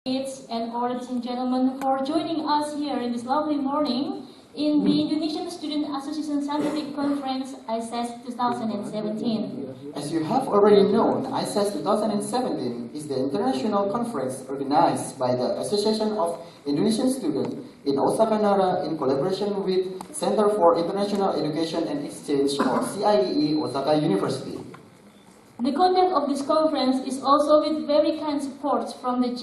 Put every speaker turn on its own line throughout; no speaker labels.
And ladies and gentlemen, for joining us here in this lovely morning in the Indonesian Student Association Scientific Conference ISASC 2017.
As you have already known, ISASC 2017 is the international conference organized by the Association of Indonesian Students in Osaka-Nara in collaboration with Center for International Education and Exchange or CIEE Osaka University.
The conduct of this conference is also with very kind support from the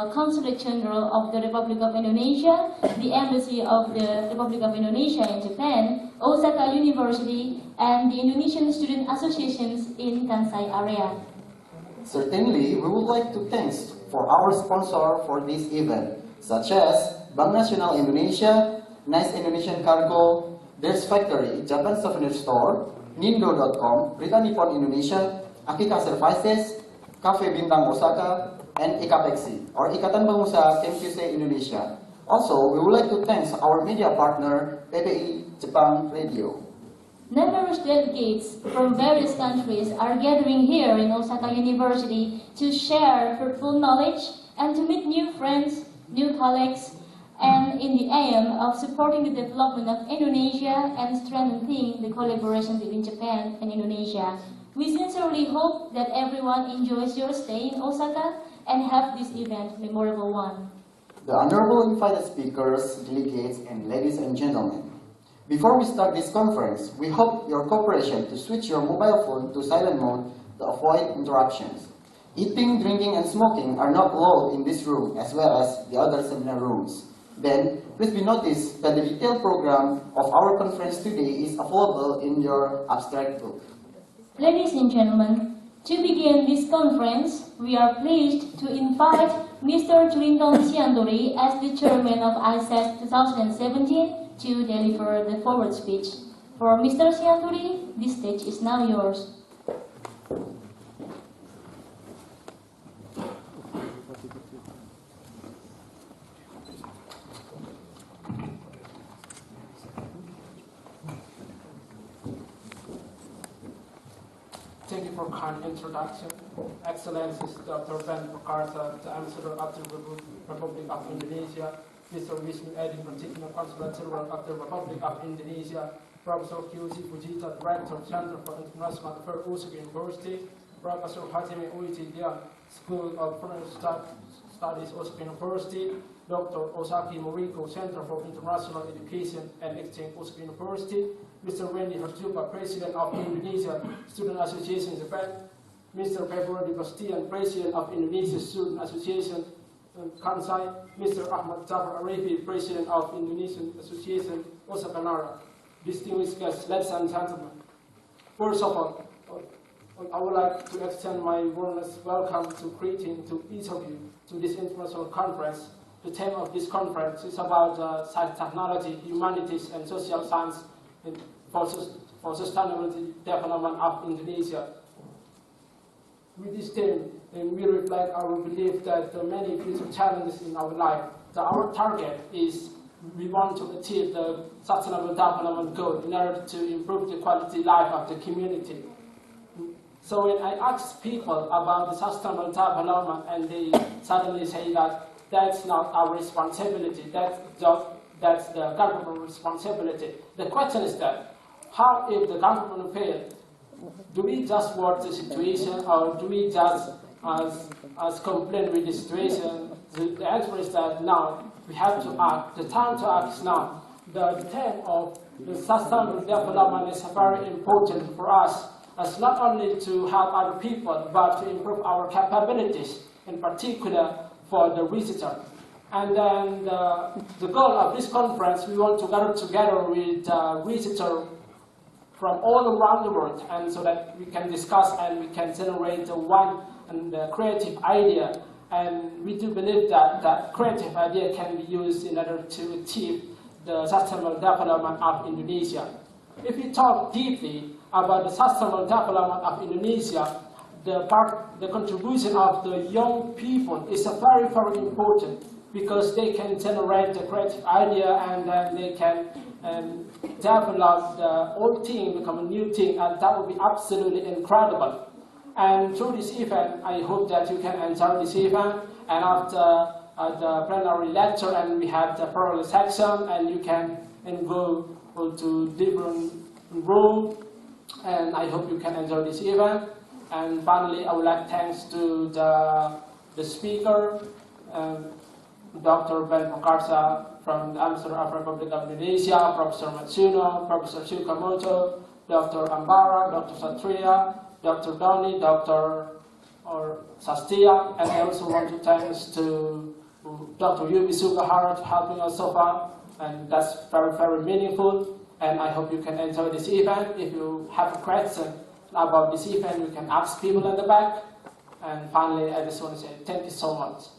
Consulate General of the Republic of Indonesia, the Embassy of the Republic of Indonesia in Japan, Osaka University, and the Indonesian Student Associations in Kansai area.
Certainly, we would like to thank for our sponsor for this event, such as Bank Nasional Indonesia, Nice Indonesian Cargo, There's Factory, Japan Souvenir Store, Nindo.com, Berita Nippon Indonesia, Akihisa Services, Cafe Bintang Osaka, and IKAPEXI, or Ikatan Pengusaha KMQC Indonesia. Also, we would like to thank our media partner, PPI Japan Radio.
Numerous delegates from various countries are gathering here in Osaka University to share fruitful knowledge and to meet new friends, new colleagues, and in the aim of supporting the development of Indonesia and strengthening the collaboration between Japan and Indonesia. We sincerely hope that everyone enjoys your stay in Osaka and have this event memorable one.
The honorable invited speakers, delegates, and ladies and gentlemen, before we start this conference, we hope your cooperation to switch your mobile phone to silent mode to avoid interruptions. Eating, drinking, and smoking are not allowed in this room as well as the other seminar rooms. Then, please be noticed that the detailed program of our conference today is available in your abstract book.
Ladies and gentlemen, to begin this conference, we are pleased to invite Mr. Julinton Sianturi as the chairman of ISASC 2017 to deliver the forward speech. For Mr. Sianturi, this stage is now yours.
Thank you for kind introduction. Excellencies Dr. Perkasa, the Ambassador of the Republic of Indonesia, Mr. Wisnu, Pratignyo, Consulate General of the Republic of Indonesia, Professor Kiyoshi, Fujita, Director of Center for International Affairs, Osaka University, Professor Hajime Uichi, School of Foreign Studies, Osaka University, Dr. Osaki Moriko, Center for International Education and Exchange, Osaka University, Mr. Randy Harjupa, President of Indonesia Student Association Japan, Mr. Pedro Di Bastian, President of Indonesia Student Association Kansai, Mr. Ahmad Jafar Arabi, President of Indonesian Association Osaka-Nara. Distinguished guests, ladies and gentlemen, first of all, I would like to extend my warmest welcome to greeting to each of you to this international conference. The theme of this conference is about science, technology, humanities, and social science for sustainable development of Indonesia. With this theme, we reflect our belief that the many future challenges in our life, that our target is we want to achieve the sustainable development goal in order to improve the quality of life of the community. So when I ask people about the sustainable development and they suddenly say that that's not our responsibility, that's the government responsibility. The question is that, how if the government fails? Do we just watch the situation or do we just as complain with the situation? The answer is that now we have to act. The time to act is now. The theme of the sustainable development is very important for us, as not only to help other people, but to improve our capabilities, in particular for the researcher. And then the goal of this conference, we want to gather together with researchers from all around the world, and so that we can discuss and we can generate one and creative idea. And we do believe that that creative idea can be used in order to achieve the sustainable development of Indonesia. If we talk deeply about the sustainable development of Indonesia, the contribution of the young people is very, very important, because they can generate the creative idea and then they can develop the old thing, become a new thing, and that would be absolutely incredible. And through this event, I hope that you can enjoy this event and after the plenary lecture, and we have the parallel section, and you can go to different rooms, and I hope you can enjoy this event. And finally, I would like thanks to the speaker, Dr. Ben Perkasa from the Ambassador of Republic of Indonesia, Professor Matsuno, Professor Shukamoto, Dr. Ambara, Dr. Satria, Dr. Doni, Dr. Sastia, and I also want to thanks to Dr. Yumi Sugahara for helping us so far, and that's very, very meaningful, and I hope you can enjoy this event. If you have a question about this event, you can ask people in the back, and finally, I just want to say thank you so much.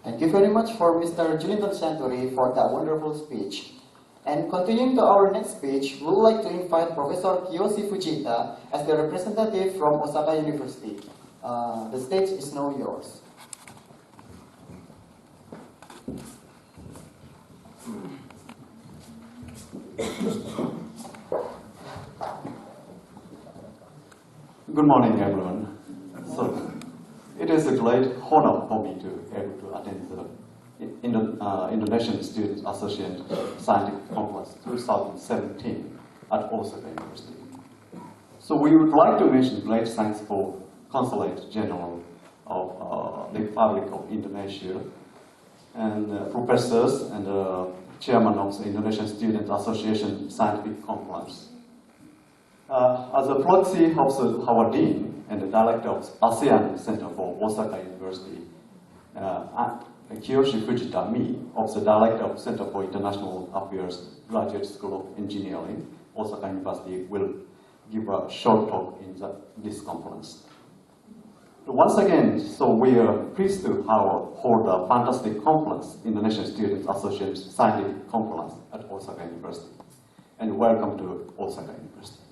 Thank you very much for Mr. Julinton Sianturi for that wonderful speech. And continuing to our next speech, we would like to invite Professor Kiyoshi Fujita as the representative from Osaka University. The stage is now yours.
Good morning, everyone. So, it is a great honor for me to be able to attend the Indonesian Students Association Scientific Conference 2017 at Osaka University. So we would like to mention great thanks for Consulate General of the Republic of Indonesia and professors and chairman of the Indonesian Students Association Scientific Conference. As a proxy of our dean and the director of ASEAN Center for Osaka University, Kiyoshi Fujita, me, of the director of Center for International Affairs, Graduate School of Engineering, Osaka University, will give a short talk in this conference. Once again, so we are pleased to hold a fantastic conference, Indonesian Students Association Scientific Conference at Osaka University. And welcome to Osaka University.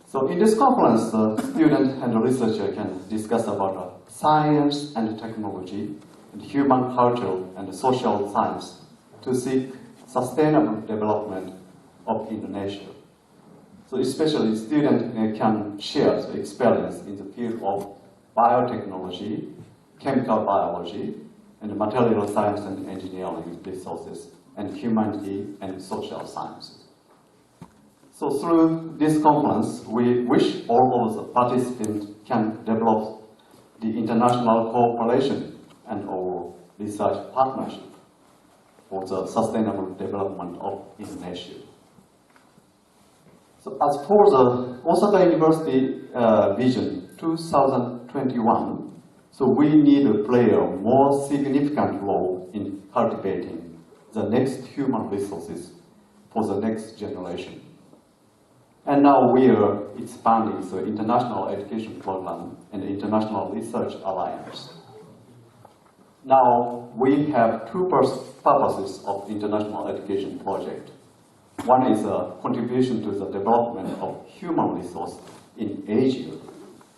So in this conference, the student and the researcher can discuss about science and technology, and human culture and social science to seek sustainable development of Indonesia. So especially students can share the experience in the field of biotechnology, chemical biology, and material science and engineering resources, and humanity and social sciences. So through this conference, we wish all of the participants can develop the international cooperation and our research partnership for the sustainable development of Indonesia. So as for the Osaka University Vision 2021, so we need to play a more significant role in cultivating the next human resources for the next generation. And now we are expanding the international education program and the International Research Alliance. Now we have two purposes of international education project. One is a contribution to the development of human resource in Asia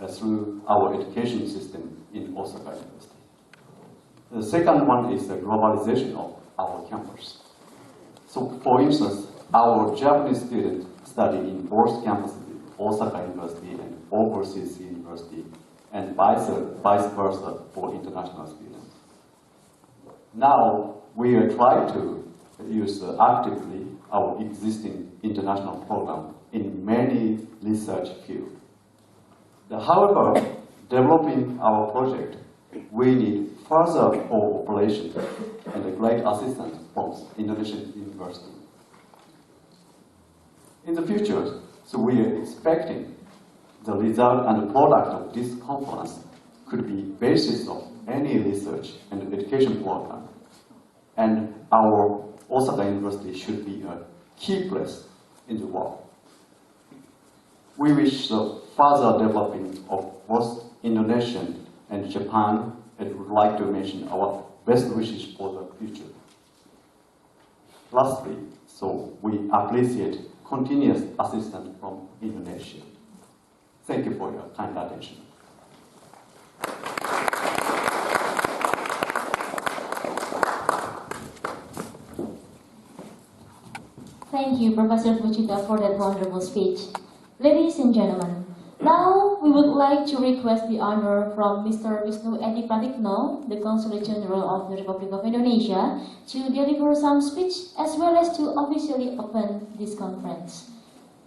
through our education system in Osaka University. The second one is the globalization of our campus. So for instance, our Japanese students study in both campuses, Osaka University and overseas university, and vice versa for international students. Now we are trying to use actively our existing international program in many research fields. However, developing our project, we need further cooperation and a great assistance from Indonesian university. In the future, so we are expecting the result and the product of this conference could be basis of any research and education program. And our Osaka University should be a key place in the world. We wish the further developing of both Indonesian and Japan, and would like to mention our best wishes for the future. Lastly, so we appreciate continuous assistance from Indonesia. Thank you for your kind attention.
Thank you, Professor Fujita, for that wonderful speech. Ladies and gentlemen, now we would like to request the honor from Mr. Wisnu Edi Pratignyo, the Consulate General of the Republic of Indonesia, to deliver some speech as well as to officially open this conference.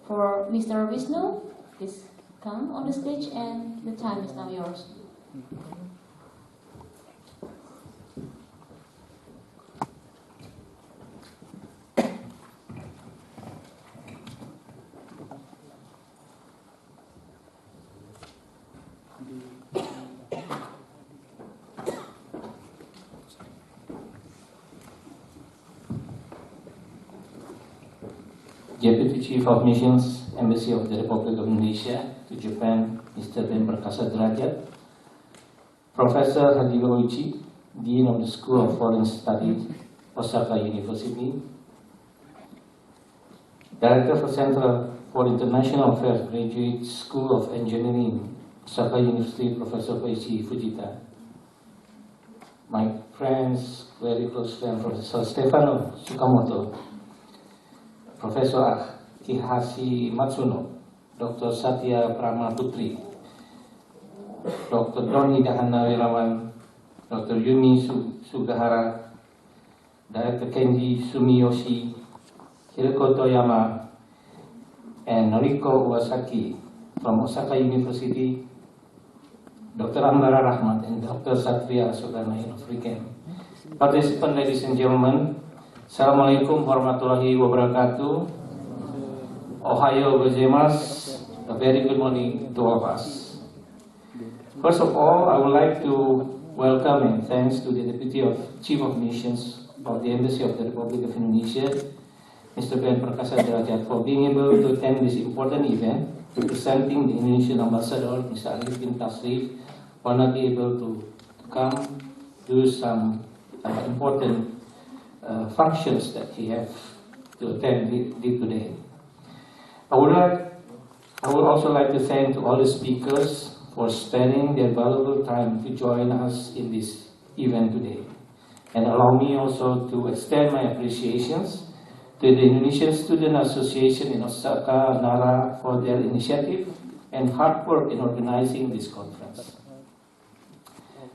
For Mr. Wisnu, please come on the stage and the time is now yours.
Deputy Chief of Missions, Embassy of the Republic of Indonesia to Japan, Mr. Perkasa Drajat, Professor Kiyoshi, Dean of the School of Foreign Studies, Osaka University, Director for Center for International Affairs, Graduate School of Engineering, Osaka University, Professor Fujita, my friends, very close friend, Professor Stefano Sukamoto, Professor Akihisa Matsuno, Dr. Satya Prama Putri, Dr. Doni Dahana Wirawan, Dr. Yumi Sugahara, Director Kenji Sumiyoshi, Hiroko Toyama, and Noriko Uwasaki from Osaka University, Dr. Ambara Rahmat, and Dr. Satria Sugana African. Participants, ladies and gentlemen, Assalamualaikum warahmatullahi wabarakatuh. Ohayo gozaimasu. A very good morning to all of us. First of all, I would like to welcome and thanks to the Deputy Chief of Missions of the Embassy of the Republic of Indonesia, Mr. Perkasa Drajat, for being able to attend this important event, representing the Indonesian Ambassador, Mr. Arif bin Tasrif, for not be able to come do some important functions that he has to attend today. I would also like to thank all the speakers for spending their valuable time to join us in this event today. And allow me also to extend my appreciations to the Indonesian Student Association in Osaka-Nara for their initiative and hard work in organizing this conference.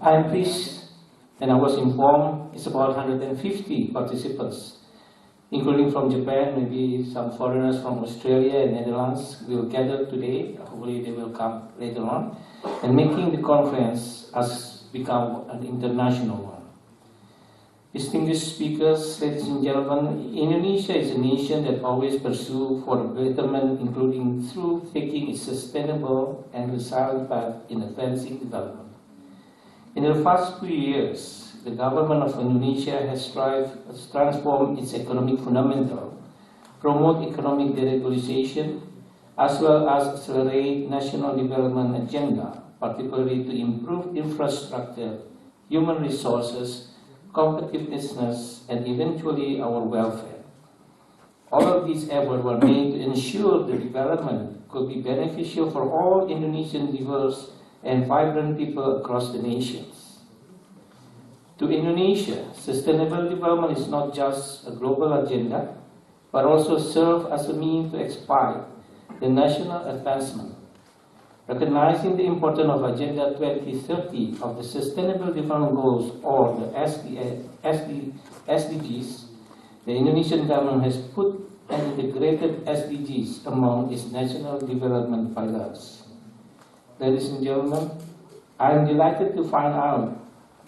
I am pleased, and I was informed it's about 150 participants, including from Japan, maybe some foreigners from Australia and Netherlands will gather today. Hopefully they will come later on, and making the conference has become an international one. Distinguished speakers, ladies and gentlemen, Indonesia is a nation that always pursues for betterment, including through taking a sustainable and resilient path in advancing development. In the past few years, the government of Indonesia has strived to transform its economic fundamental, promote economic deregulation, as well as accelerate national development agenda, particularly to improve infrastructure, human resources, competitiveness, and eventually our welfare. All of these efforts were made to ensure the development could be beneficial for all Indonesian diverse and vibrant people across the nations. To Indonesia, sustainable development is not just a global agenda, but also serve as a means to expedite the national advancement. Recognizing the importance of Agenda 2030 of the Sustainable Development Goals, or the SDGs, the Indonesian government has put and integrated SDGs among its national development pillars. Ladies and gentlemen, I am delighted to find out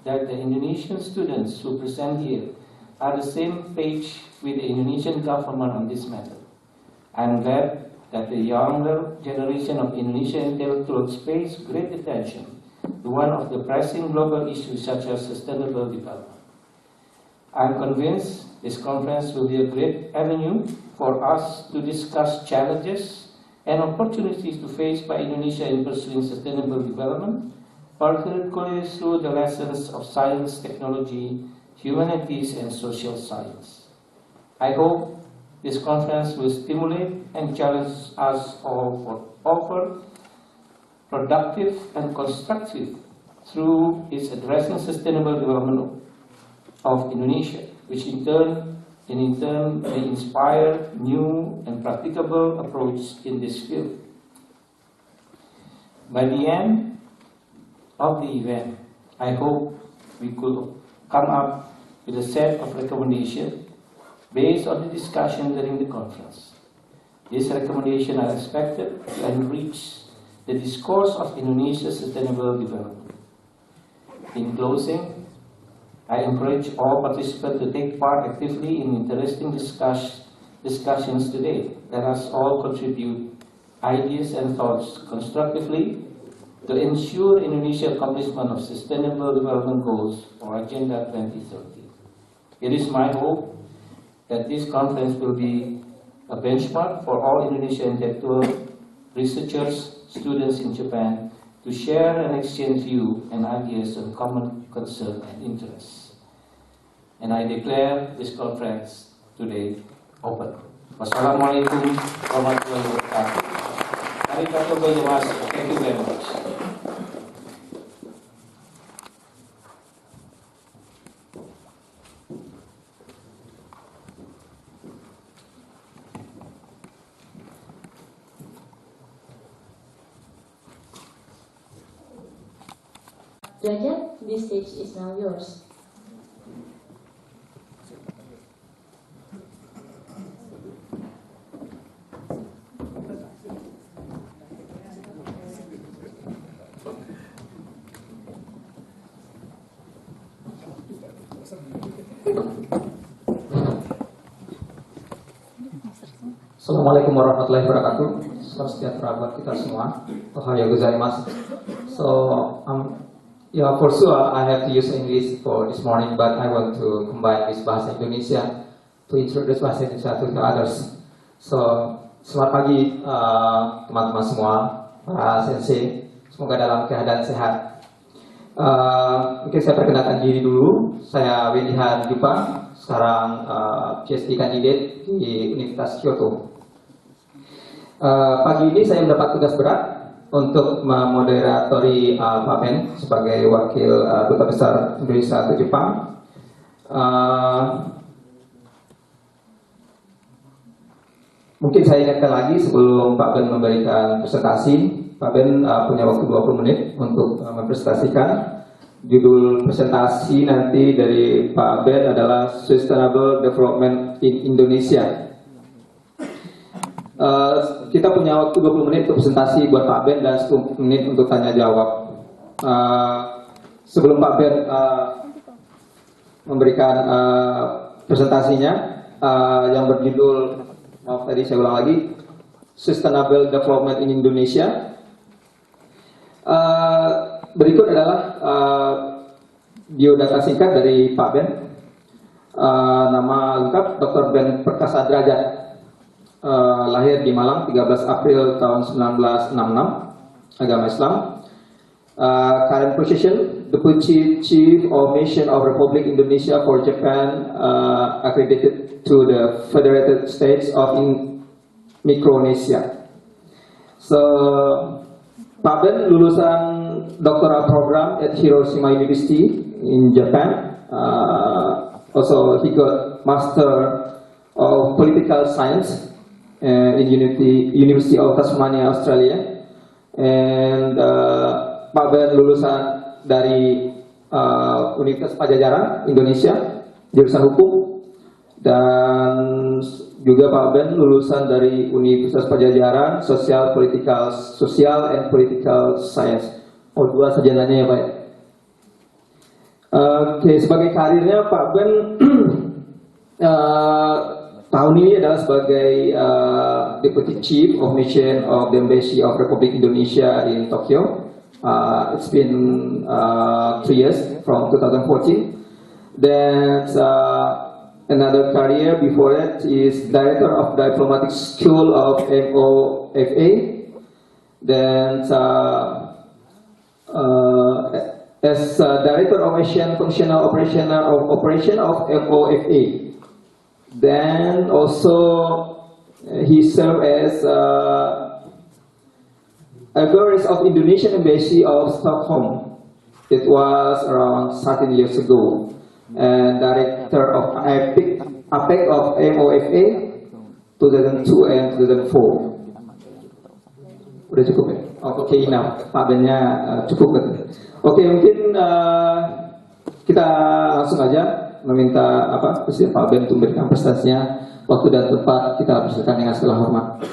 that the Indonesian students who present here are the same page with the Indonesian government on this matter. I am glad that the younger generation of Indonesian intellectuals pays great attention to one of the pressing global issues such as sustainable development. I am convinced this conference will be a great avenue for us to discuss challenges and opportunities to face by Indonesia in pursuing sustainable development, particularly through the lessons of science, technology, humanities, and social science. I hope this conference will stimulate and challenge us all for offer productive and constructive through its addressing sustainable development of Indonesia, which in turn and in turn may inspire new and practicable approach in this field. By the end of the event, I hope we could come up with a set of recommendations based on the discussion during the conference. These recommendations are expected to enrich the discourse of Indonesia's sustainable development. In closing, I encourage all participants to take part actively in interesting discussions today. Let us all contribute ideas and thoughts constructively to ensure Indonesia's accomplishment of Sustainable Development Goals or Agenda 2030. It is my hope that this conference will be a benchmark for all Indonesian intellectual researchers, students in Japan to share and exchange views and ideas on common concern and interests. And I declare this conference today open. Wassalamualaikum warahmatullahi wabarakatuh. Arigatou gozaimasu. Thank you very much.
Drajat, this stage is now yours.
Assalamualaikum warahmatullahi wabarakatuh. Salam sejahtera buat kita semua. Ohayou gozaimasu. So, yeah, for sure I have to use English for this morning, but I want to combine with bahasa Indonesia to introduce bahasa Indonesia to the others. So, selamat pagi teman-teman semua, para sensei. Semoga dalam keadaan sehat. Mungkin saya perkenalkan diri dulu. Saya Wendihan Jupa, sekarang PhD candidate di Universitas Kyoto. Pagi ini saya mendapat tugas berat untuk memoderatori Papen sebagai wakil Duta Besar Indonesia untuk Jepang. Mungkin saya ingatkan lagi sebelum Pak Ben memberikan presentasi. Pak Ben punya waktu 20 menit untuk mempresentasikan. Judul presentasi nanti dari Pak Ben adalah Sustainable Development in Indonesia. Kita punya waktu 20 menit untuk presentasi buat Pak Ben dan 10 menit untuk tanya jawab. Sebelum Pak Ben memberikan presentasinya yang berjudul, maaf tadi saya ulang lagi, Sustainable Development in Indonesia. Berikut adalah biodata singkat dari Pak Ben. Nama lengkap Dr. Ben Perkasa Drajat. Lahir di Malang 13 April tahun 1966, agama Islam. Current position, Deputy Chief of Mission of Republik Indonesia for Japan, accredited to the Federated States of Micronesia. So, Pak Ben lulusan doctoral program at Hiroshima University in Japan. Also, he got Master of Political Science in University of Tasmania, Australia. And Pak Ben lulusan dari Universitas Pajajaran, Indonesia, jurusan hukum. Dan juga Pak Ben lulusan dari Universitas Pajajaran, Social and Political Science. Oh, 2 sarjananya ya Pak. Oke, sebagai karirnya Pak Ben tahun ini adalah sebagai Deputy Chief of Mission of the Embassy of Republik Indonesia in Tokyo. It's been 3 years from 2014. Then another career before that is Director of Diplomatic School of MOFA. Then as Director of Asian Functional Operation of MOFA. Then also he served as Embassy of Indonesian Embassy of Stockholm. It was around 13 years ago. And Director of IPIC APEC of MOFA 2002 and 2004. Udah cukup ya? Oh, oke, enough. Pak Ben-nya cukup kan? Oke, mungkin kita langsung aja meminta Pak Ben untuk memberikan prestasinya. Waktu dan tempat kita persilakan dengan segala hormat.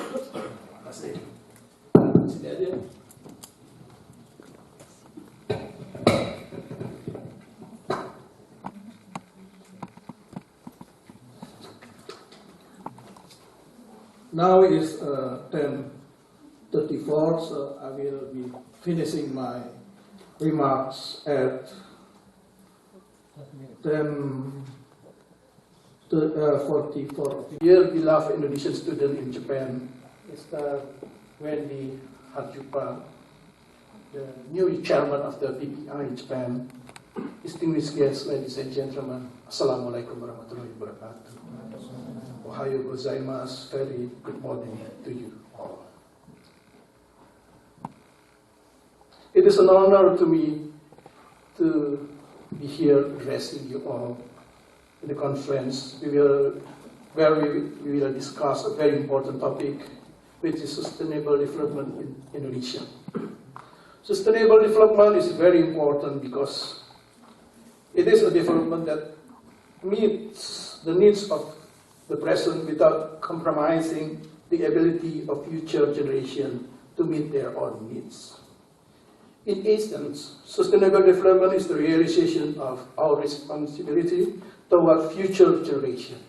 Now it is 10:34, so I will be finishing my remarks at 10:44. Dear beloved Indonesian student in Japan, Mr. Wendy Harjupa, the new chairman of the PPI in Japan, distinguished guests, ladies and gentlemen, Assalamualaikum warahmatullahi wabarakatuh. Ohayo gozaimasu, very good morning to you all. It is an honor to me to be here addressing you all in the conference where we will discuss a very important topic, which is sustainable development in Indonesia. Sustainable development is very important because it is a development that meets the needs of the present without compromising the ability of future generations to meet their own needs. In essence, sustainable development is the realization of our responsibility toward future generations.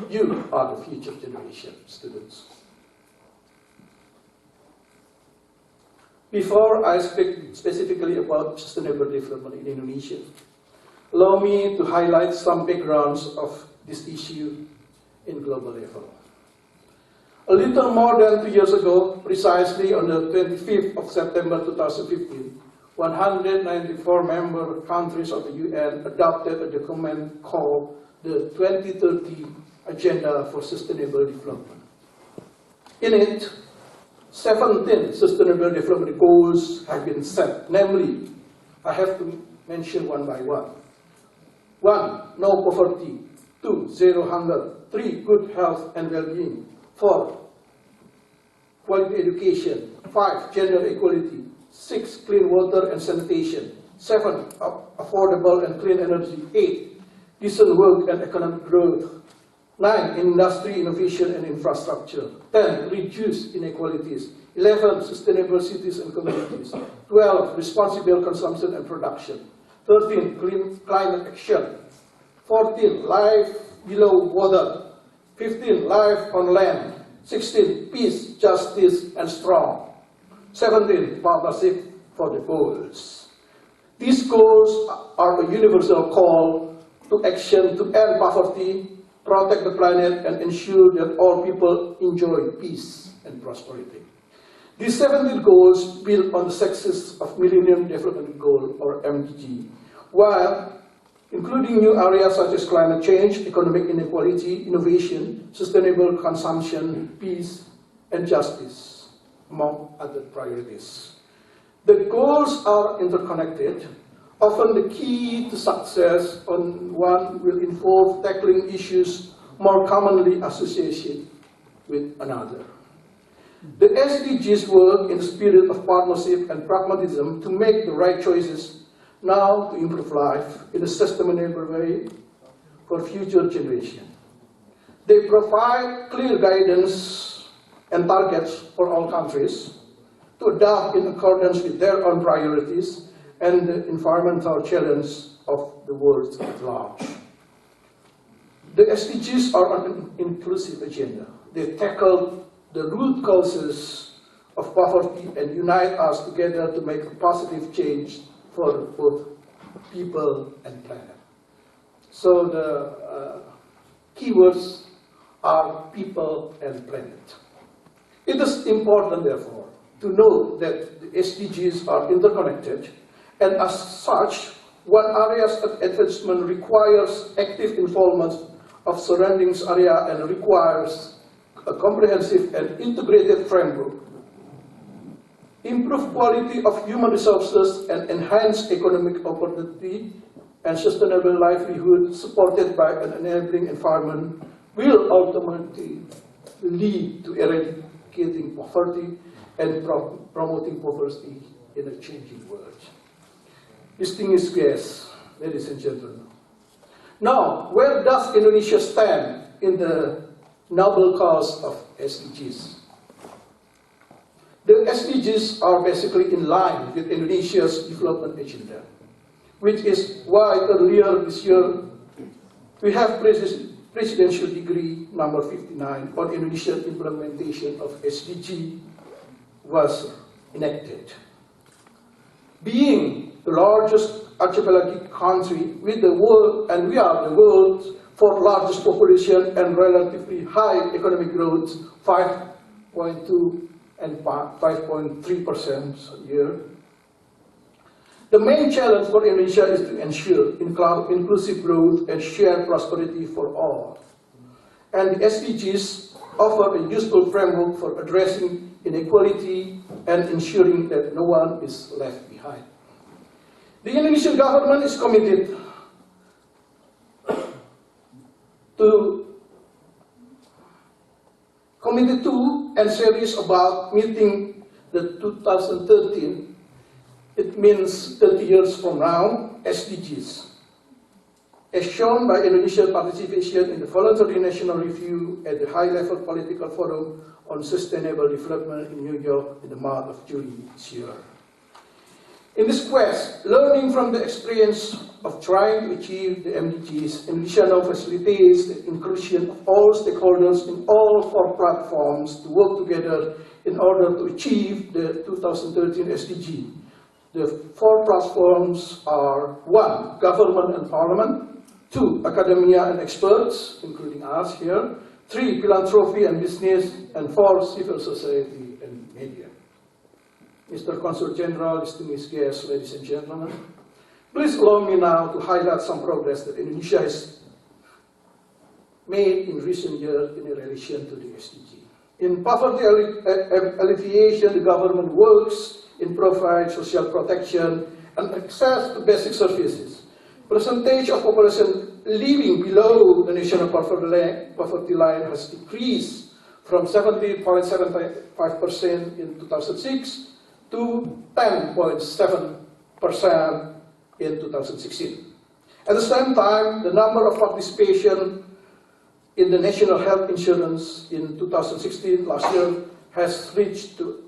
You are the future generation, students. Before I speak specifically about sustainable development in Indonesia, allow me to highlight some backgrounds of this issue in global level. A little more than 2 years ago, precisely on the 25th of September 2015, 194 member countries of the UN adopted a document called the 2030 Agenda for Sustainable Development. In it, 17 sustainable development goals have been set, namely, I have to mention one by one. 1. No poverty. 2. Zero hunger. 3. Good health and well-being. 4. Quality education. 5. Gender equality. 6. Clean water and sanitation. 7. Affordable and clean energy. 8. Decent work and economic growth. 9. Industry, innovation and infrastructure. 10. Reduce inequalities. 11. Sustainable cities and communities. 12. Responsible consumption and production. 13. Climate action. 14. Life below water. 15. Life on land. 16. Peace, justice, and strong. 17. Partnership for the goals. These goals are a universal call to action to end poverty, protect the planet, and ensure that all people enjoy peace and prosperity. These 17 goals build on the success of Millennium Development Goal, or MDG, while including new areas such as climate change, economic inequality, innovation, sustainable consumption, peace, and justice, among other priorities. The goals are interconnected. Often the key to success on one will involve tackling issues more commonly associated with another. The SDGs work in the spirit of partnership and pragmatism to make the right choices now to improve life in a sustainable way for future generations. They provide clear guidance and targets for all countries to adopt in accordance with their own priorities and the environmental challenge of the world at large. The SDGs are an inclusive agenda. They tackle the root causes of poverty and unite us together to make a positive change for both people and planet. So the keywords are people and planet. It is important, therefore, to know that the SDGs are interconnected, and as such, one area's advancement requires active involvement of surroundings area and requires a comprehensive and integrated framework. Improve quality of human resources and enhance economic opportunity and sustainable livelihood supported by an enabling environment will ultimately lead to eradicating poverty and promoting poverty in a changing world. Distinguished guests, ladies and gentlemen. Now, where does Indonesia stand in the noble cause of SDGs? The SDGs are basically in line with Indonesia's development agenda, which is why earlier this year we have Presidential Decree number 59 on Indonesian implementation of SDG was enacted. Being the largest archipelagic country with the world, and we are the world's fourth largest population and relatively high economic growth, 5.2 and 5.3% a year. The main challenge for Indonesia is to ensure inclusive growth and shared prosperity for all. And the SDGs offer a useful framework for addressing inequality and ensuring that no one is left behind. The Indonesian government is committed to and serious about meeting the 2013, it means 30 years from now, SDGs. As shown by Indonesia's participation in the voluntary national review at the high-level political forum on sustainable development in New York in the month of June this year. In this quest, learning from the experience of trying to achieve the MDGs, Indonesia now facilitates the inclusion of all stakeholders in all 4 platforms to work together in order to achieve the 2013 SDG. The 4 platforms are 1. Government and Parliament, 2. Academia and experts, including us here, 3. Philanthropy and business, and 4. Civil society and media. Mr. Consul General, distinguished guests, ladies and gentlemen, please allow me now to highlight some progress that Indonesia has made in recent years in relation to the SDG. In poverty alleviation, the government works in provide social protection and access to basic services. Percentage of population living below the national poverty line has decreased from 70.75% in 2006 to 10.7% in 2016. At the same time, the number of participation in the national health insurance in 2016, last year, has reached to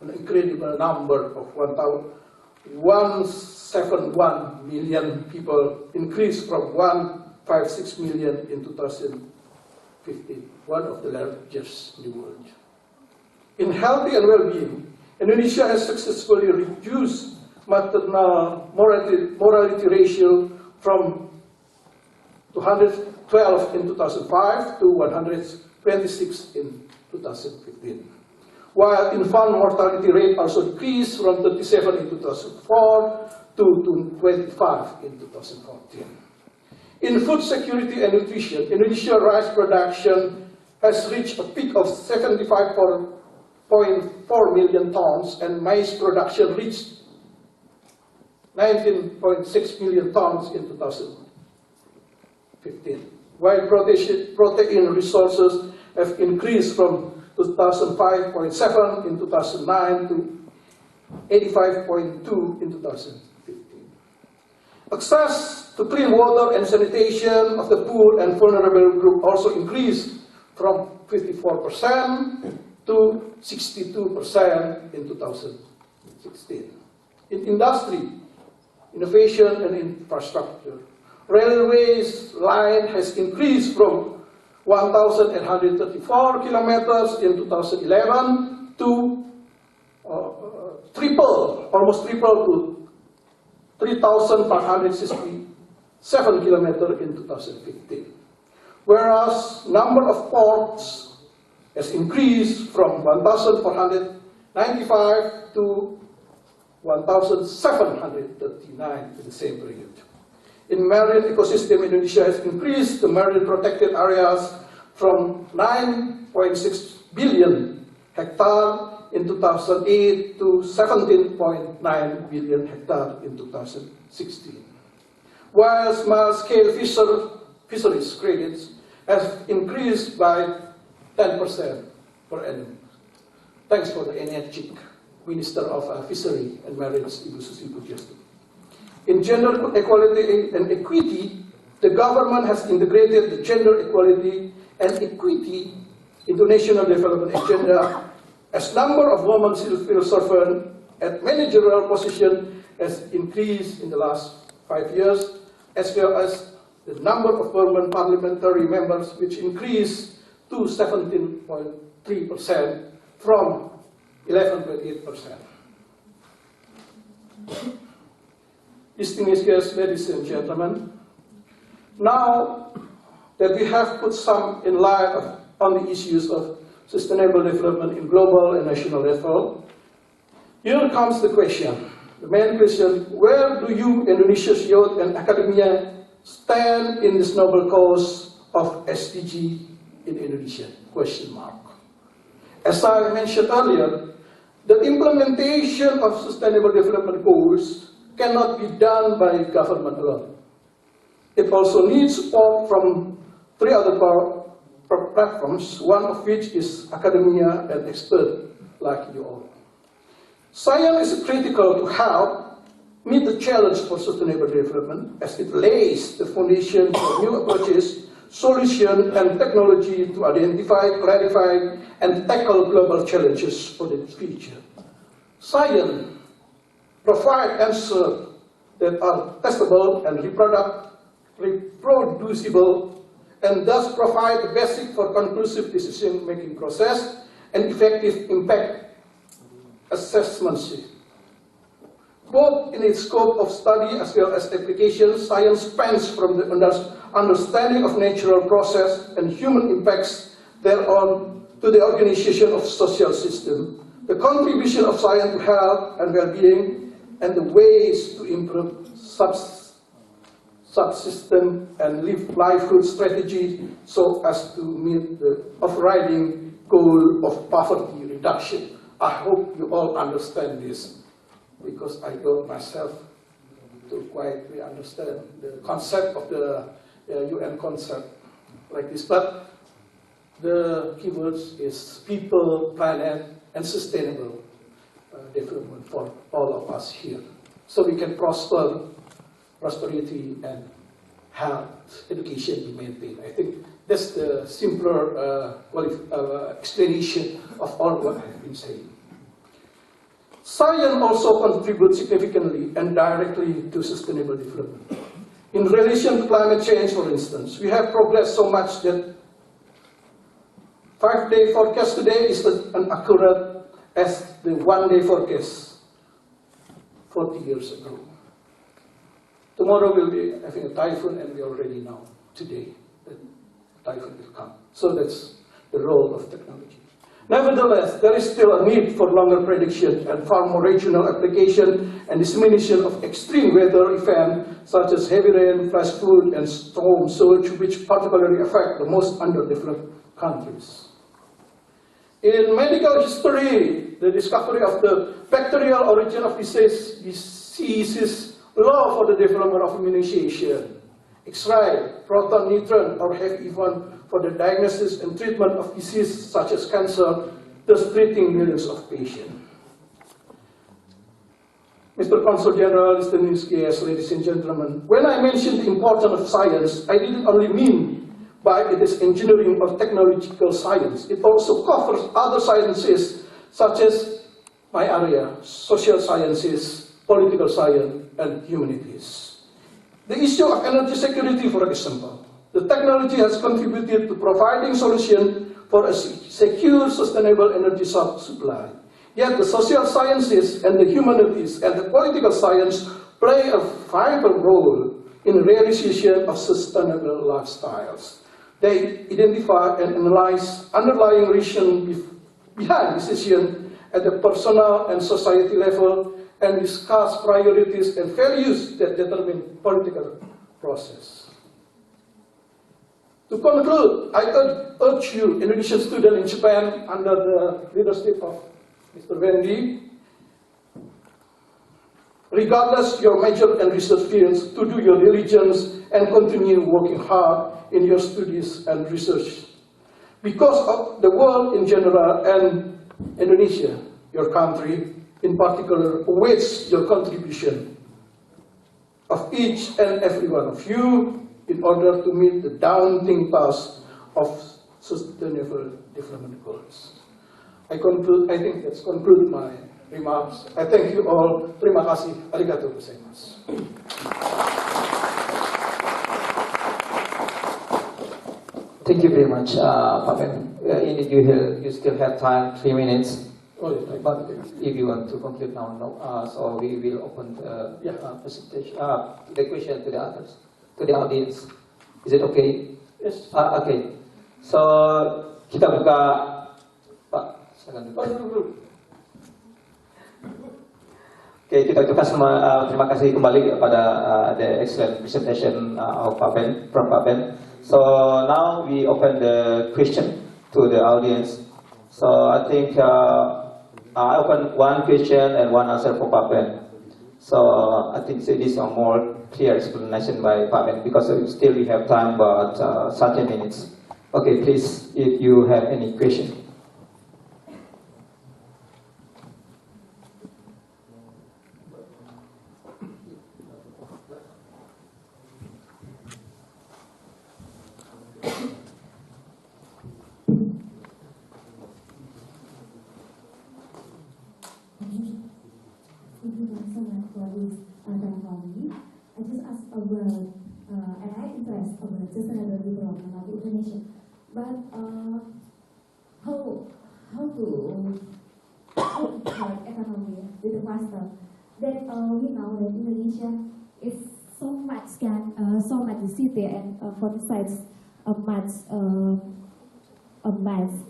an incredible number of 171 million people, increased from 156 million in 2015, one of the largest in the world. In healthy and well-being, Indonesia has successfully reduced maternal mortality ratio from 212 in 2005 to 126 in 2015. While infant mortality rate also decreased from 37 in 2004 to 25 in 2014. In food security and nutrition, Indonesia rice production has reached a peak of 75.4 million tons, and maize production reached 19.6 million tons in 2015. While protein resources have increased from 2005.7 in 2009 to 85.2 in 2015. Access to clean water and sanitation of the poor and vulnerable group also increased from 54% to 62% in 2016. In industry, innovation and infrastructure, railways line has increased from 1,834 kilometers in 2011 to almost triple to 3,567 kilometers in 2015. Whereas number of ports has increased from 1,495 to 1,739 in the same period. In marine ecosystem, Indonesia has increased the marine protected areas from 9.6 billion hectares in 2008 to 17.9 billion hectares in 2016. while small-scale fisheries credits have increased by 10% per annum. Thanks for the energetic Minister of Fishery and Marine, Ibu Susi Pujiastuti. In gender equality and equity, the government has integrated the gender equality and equity into national development agenda, as number of women civil servants at managerial position has increased in the last 5 years, as well as the number of permanent parliamentary members, which increased to 17.3% from 11.8%. Distinguished guests, ladies and gentlemen, now that we have put some in light on the issues of sustainable development in global and national level, here comes the question, the main question: where do you, Indonesia's youth and academia, stand in this noble cause of SDG in Indonesia? Question mark. As I mentioned earlier, the implementation of sustainable development goals cannot be done by government alone. It also needs support from 3 other platforms, one of which is academia and experts like you all. Science is critical to help meet the challenge for sustainable development, as it lays the foundation for new approaches, solutions, and technology to identify, clarify, and tackle global challenges for the future. Science provides answers that are testable and reproducible, and thus provide the basic for conclusive decision-making process and effective impact assessment. Both in its scope of study as well as application, science spans from the understanding of natural process and human impacts thereon to the organization of social system, the contribution of science to health and well-being, and the ways to improve subsistence and livelihood strategy so as to meet the overriding goal of poverty reduction. I hope you all understand this, because I don't myself to quite understand the concept of the UN concept like this. But the keywords is people, planet, and sustainable development for all of us here, so we can prosperity and health, education be maintained. I think that's the simpler explanation of all what I've been saying. Science also contributes significantly and directly to sustainable development. In relation to climate change, for instance, we have progressed so much that 5-day forecast today is as accurate as the 1-day forecast 40 years ago. Tomorrow we'll be having a typhoon, and we already know today that typhoon will come. So that's the role of technology. Nevertheless, there is still a need for longer prediction and far more regional application and dissemination of extreme weather events such as heavy rain, flash flood, and storm surge, which particularly affect the most underdeveloped countries. In medical history, the discovery of the bacterial origin of diseases law for the development of immunization, X-ray, proton neutron, or have even for the diagnosis and treatment of diseases such as cancer, thus treating millions of patients. Mr. Consul General, distinguished guests, ladies and gentlemen, when I mentioned the importance of science, I didn't only mean by it is engineering or technological science. It also covers other sciences such as my area, social sciences, political science, and humanities. The issue of energy security, for example. The technology has contributed to providing solutions for a secure, sustainable energy supply. Yet the social sciences and the humanities and the political science play a vital role in the realization of sustainable lifestyles. They identify and analyze underlying reasons behind decisions at the personal and society level, and discuss priorities and values that determine political process. To conclude, I urge you, Indonesian students in Japan, under the leadership of Mr. Wendy, regardless your major and research fields, to do your diligence and continue working hard in your studies and research. Because of the world in general and Indonesia, your country in particular, awaits your contribution of each and every one of you in order to meet the daunting task of sustainable development goals. I think that's conclude my remarks. I thank you all. Terima kasih. Arigatou gozaimasu.
Thank you very much, Pak Ben. Indeed, you still have time, 3 minutes.
Oh, yeah,
But if you want to conclude now, no. So we will open the presentation, the question to the others, to the audience. Is it okay?
Yes.
Okay. So kita buka, Pak. Silakan. Oke, kita ucapkan semua terima kasih kembali kepada the excellent presentation of Pak Ben, Prof. Pak Ben. So now we open the question to the audience. So I think I open one question and one answer for Pak Ben. So I think this is a more clear explanation by Pak Ben because still we have time about 30 minutes. Okay, please, if you have any question.
I just asked about, and I interest about sustainable development of Indonesia. But how to help economy with the cluster that we know that Indonesia is so much the city and coincides much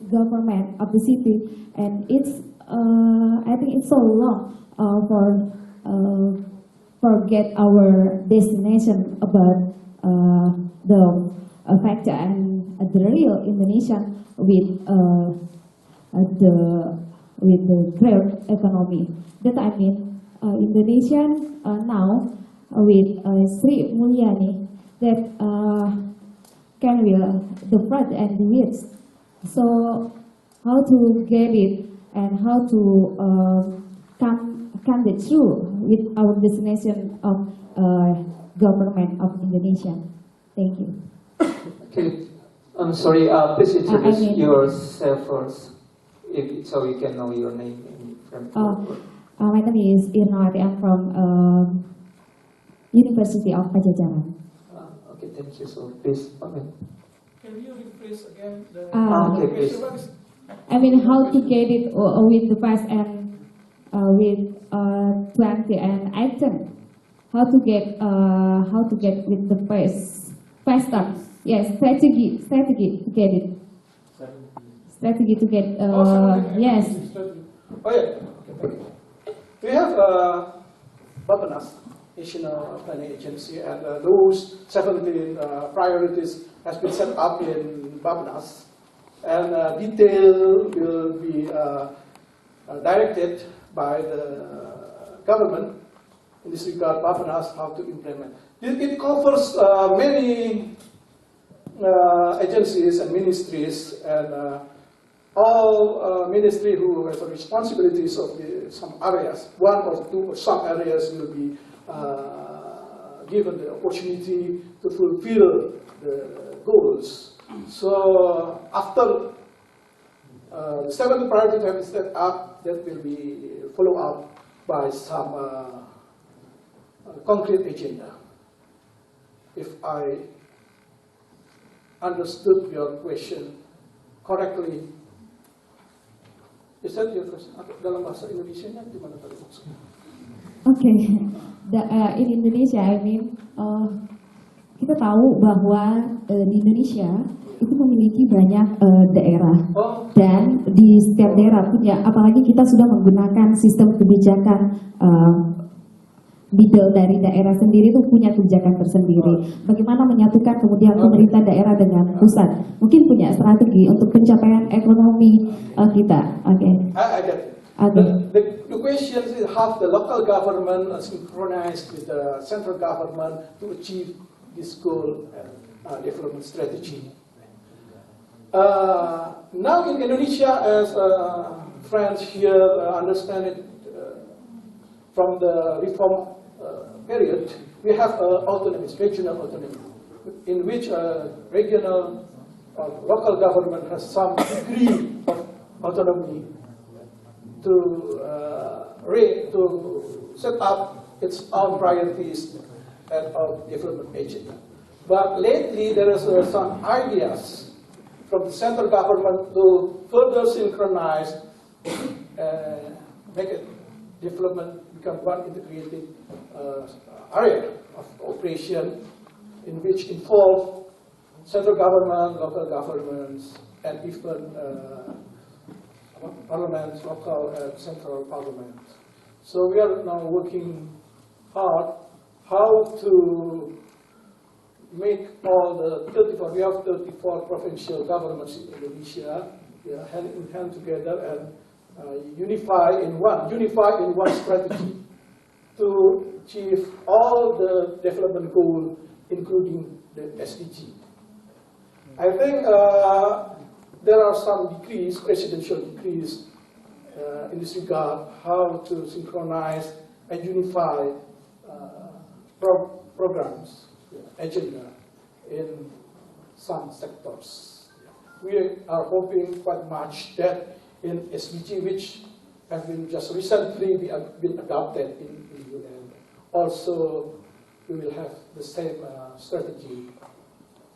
government of the city, and it's I think it's so long forget our destination about the factor and the real Indonesian with the great economy. That I mean, Indonesian now with Sri Mulyani that can be the front and the width. So how to get it and how to come the through with our destination of government of Indonesia. Thank you.
Okay, I'm sorry. Please introduce yourself first, so we can know your name and from.
My name is Irnawati. I'm from University of Pajajaran.
Okay, thank you. So please,
Can you rephrase again the
okay, please.
question?
I mean, how to get it with the past and with 20 and item. How to get with the first step. Yes, strategy to get it. Strategy to get yes.
Oh yeah. Okay. We have Bappenas, National Planning Agency, and those 17 priorities has been set up in Bappenas, and detail will be directed by the government. In this regard, Bappenas how to implement. It covers many agencies and ministries, and all ministry who have the responsibilities of some areas. One or two or some areas will be given the opportunity to fulfill the goals. So after the 7 priorities have been set up, that will be followed up by some concrete agenda. If I understood your question correctly, is that your question? Dalam bahasa Indonesianya gimana tadi maksudnya?
Okay, in Indonesia, I mean, kita tahu bahwa di Indonesia itu memiliki banyak daerah, dan di setiap daerah punya, apalagi kita sudah menggunakan sistem kebijakan middle dari daerah sendiri itu punya kebijakan tersendiri. Bagaimana menyatukan kemudian pemerintah daerah dengan pusat? Mungkin punya strategi untuk pencapaian ekonomi kita. Oke.
I get it. The question is how the local government are synchronized with the central government to achieve this goal and development strategy. Now in Indonesia, as friends here understand it from the reform period, we have autonomy, regional autonomy, in which regional or local government has some degree of autonomy to set up its own priorities and of development agenda. But lately there is some ideas from the central government to further synchronize, make it development become one integrated area of operation in which involve central government, local governments, and even parliaments, local and central parliament. So we are now working hard how to make all the 34, we have 34 provincial governments in Indonesia, hand in hand together and unify in one strategy to achieve all the development goals, including the SDG. I think there are some decrees, presidential decrees, in this regard, how to synchronize and unify programs, agenda in some sectors. We are hoping quite much that in SDG, which have been just recently been adopted in the UN, also we will have the same strategy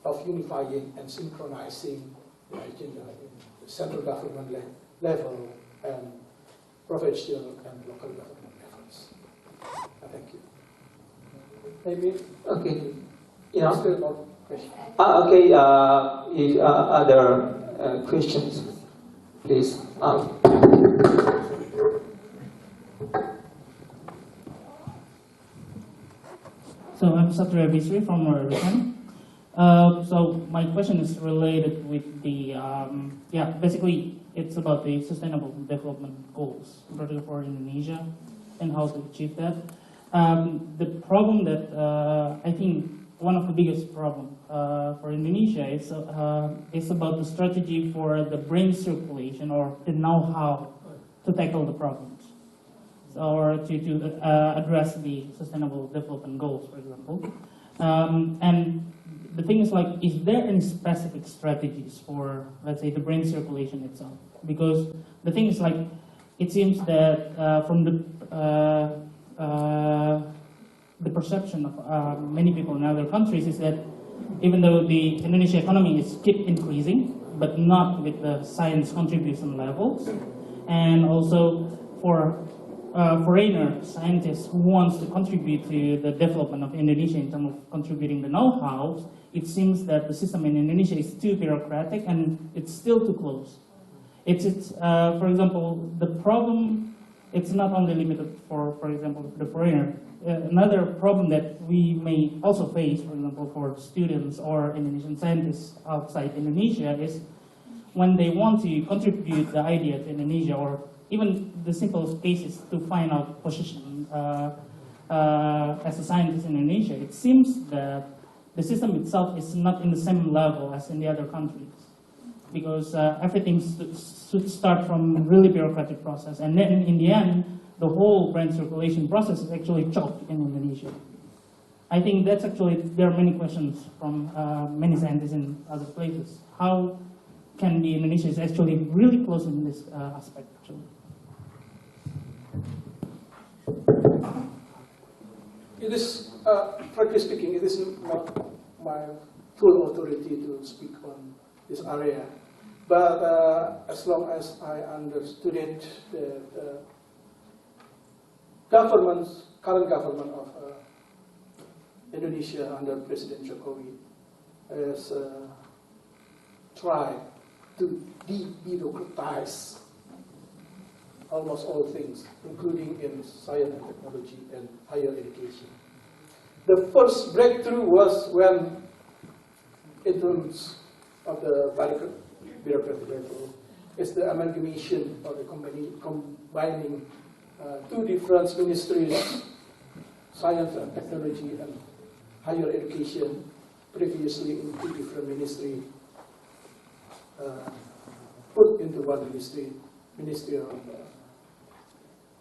of unifying and synchronizing the agenda in the central government level and provincial and local government levels. Thank you. Maybe.
Okay.
Still more questions.
Okay. If other questions, please.
So I'm Satria Bisri from Julinton. So my question is related with the, basically it's about the sustainable development goals, particularly for Indonesia, and how to achieve that. The problem that I think one of the biggest problem for Indonesia is about the strategy for the brain circulation or the know-how to tackle the problems, or to address the sustainable development goals, for example. And the thing is, like, is there any specific strategies for, let's say, the brain circulation itself? Because the thing is, like, it seems that from the perception of many people in other countries is that even though the Indonesian economy is keep increasing, but not with the science contribution levels, and also for foreigner scientists who wants to contribute to the development of Indonesia in terms of contributing the know-how, it seems that the system in Indonesia is too bureaucratic and it's still too close. For example, the problem, it's not only limited for example, the foreigner. Another problem that we may also face, for example, for students or Indonesian scientists outside Indonesia is when they want to contribute the idea to Indonesia, or even the simplest cases to find out position as a scientist in Indonesia, it seems that the system itself is not in the same level as in the other countries, because everything should start from really bureaucratic process, and then in the end, the whole brain circulation process is actually choked in Indonesia. I think that's actually, there are many questions from many scientists in other places. How can the Indonesia is actually really close in this aspect, actually?
It is, frankly speaking, it is not my full authority to speak on this area. But as long as I understood it, the current government of Indonesia under President Jokowi has tried to de-bureaucratize almost all things, including in science and technology and higher education. The first breakthrough was when, in terms of the bureaucratic level, is the amalgamation or the combination combining two different ministries, science and technology and higher education, previously in two different ministries, put into one ministry, Ministry of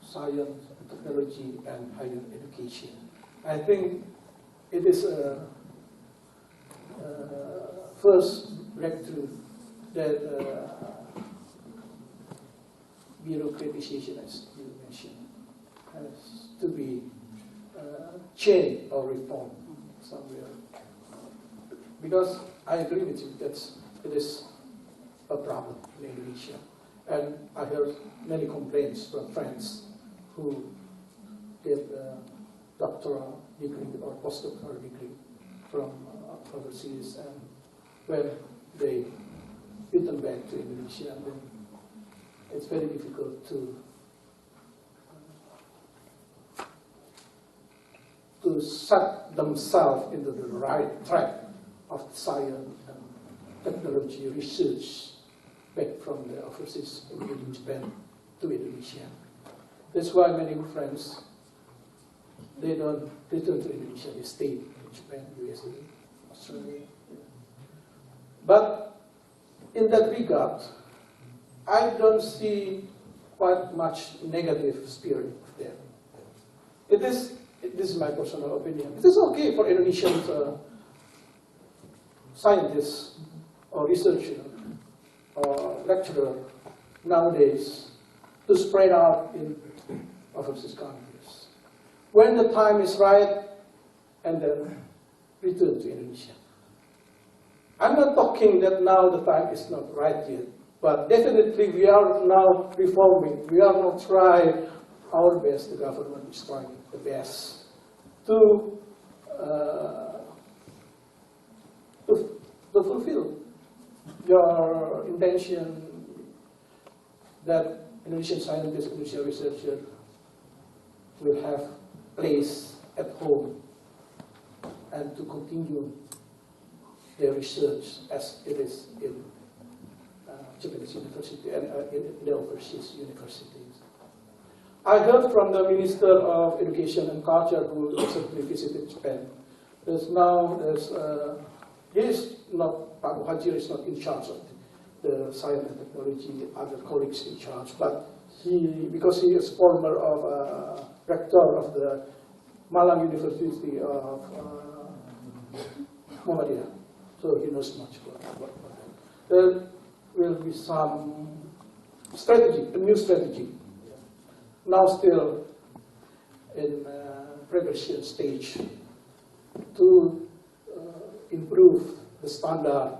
Science, Technology and Higher Education. I think it is a first breakthrough that bureaucratization, as you mentioned, has to be changed or reformed somewhere. Because I agree with you that it is a problem in Indonesia. And I heard many complaints from friends who get a doctoral degree or postdoctoral degree from overseas, and when they return back to Indonesia, then it's very difficult to set themselves into the right track of science and technology research back from the overseas, including Japan, to Indonesia. That's why many friends, they don't return to Indonesia, they stay in Japan, USA, Australia. But in that regard, I don't see quite much negative spirit there. This is my personal opinion. It is okay for Indonesian scientists or researchers or lecturers nowadays to spread out in overseas countries. When the time is right, and then return to Indonesia. I'm not talking that now the time is not right yet, but definitely we are now reforming. We are now trying our best, the government is trying the best to fulfill your intention that Indonesian scientists, Indonesian researchers will have place at home and to continue their research as it is in Japanese university and in the overseas universities. I heard from the Minister of Education and Culture who recently visited Japan. Pak Muhajir is not in charge of the science and technology, other colleagues in charge, but because he is former of rector of the Malang University of Muhammadiyah, so he knows much about that. There will be some strategy, a new strategy, now still in preparation stage to improve the standard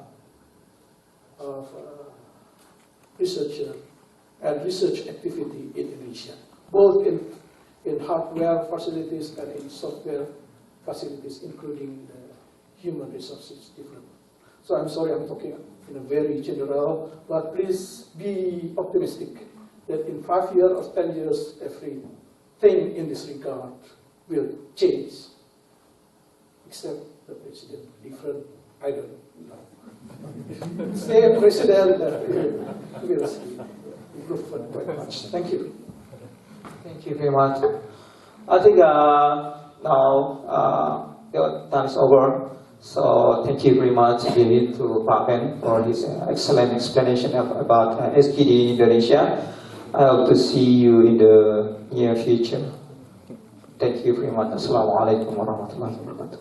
of researcher and research activity in Indonesia, both in hardware facilities and in software facilities, including the human resources development. So I'm sorry I'm talking in a very general, but please be optimistic that in 5 years or 10 years, everything in this regard will change, except the president, different, I don't know. Same president, will see improvement quite much. Thank you.
Thank you very much. I think now the time is over. So thank you very much David to Pak Ben for his excellent explanation about SGD Indonesia. I hope to see you in the near future. Thank you very much. Assalamualaikum warahmatullahi wabarakatuh.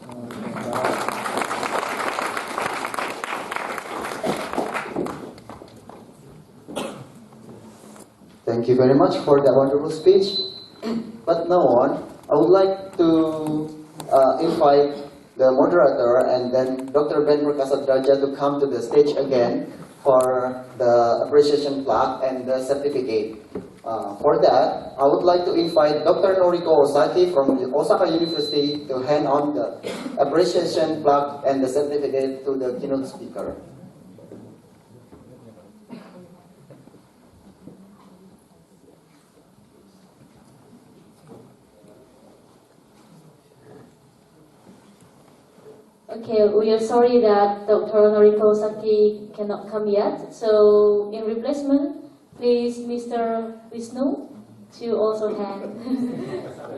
Thank you very much for that wonderful speech. But now on, I would like to invite the moderator and then Dr. Ben Perkasa Drajat to come to the stage again for the appreciation plaque and the certificate. For that, I would like to invite Dr. Noriko Osaki from Osaka University to hand on the appreciation plaque and the certificate to the keynote speaker.
Okay, we are sorry that Dr. Noriko Osaki cannot come yet. So, in replacement, please Mr. Wisnu to also hand.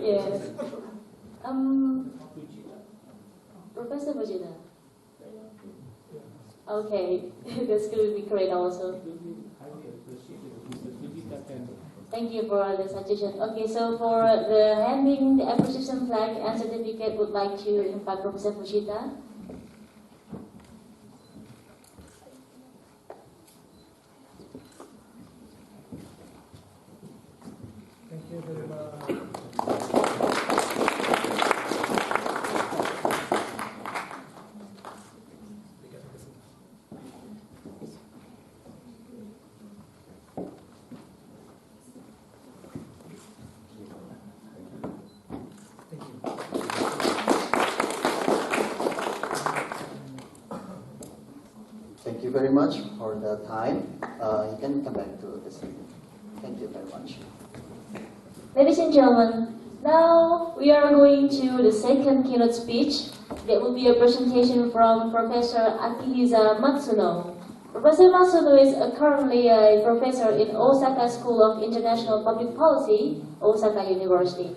Yes. Professor Fujita. Okay, that's going to be great also. Thank you for the suggestion. Okay, so for the handing the appreciation flag and certificate, would like to invite Professor Fujita.
Thank you very much.
Thank you very much for the time. You can come back to this. Thank you very much.
Ladies and gentlemen, now we are going to the second keynote speech. That will be a presentation from Professor Akihisa Matsuno. Professor Matsuno is currently a professor in Osaka School of International Public Policy, Osaka University.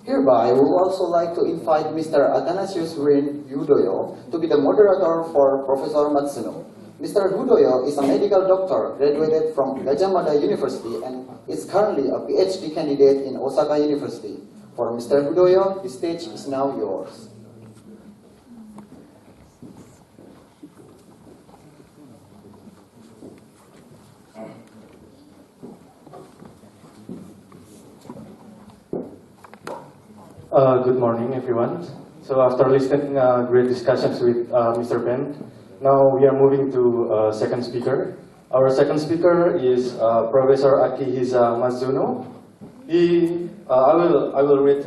Hereby, we would also like to invite Mr. Athanasius Hudoyo to be the moderator for Professor Matsuno. Mr. Hudoyo is a medical doctor graduated from Gajah Mada University and is currently a PhD candidate in Osaka University. For Mr. Hudoyo, the stage is now yours.
Good morning, everyone. So after listening great discussions with Mr. Ben, now we are moving to second speaker. Our second speaker is Professor Akihisa Mizuno. I will read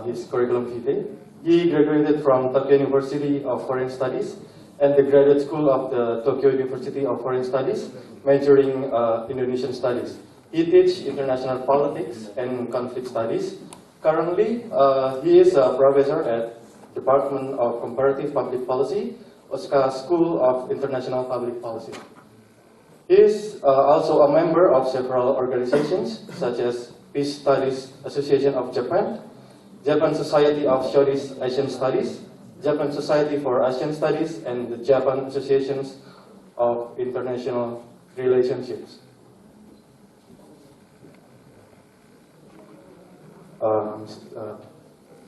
his curriculum vitae. He graduated from Tokyo University of Foreign Studies and the Graduate School of the Tokyo University of Foreign Studies, majoring Indonesian Studies. He teaches international politics and conflict studies. Currently, he is a professor at Department of Comparative Public Policy, Osaka School of International Public Policy. He is also a member of several organizations, such as Peace Studies Association of Japan, Japan Society of Southeast Asian Studies, Japan Society for Asian Studies, and the Japan Associations of International Relationships.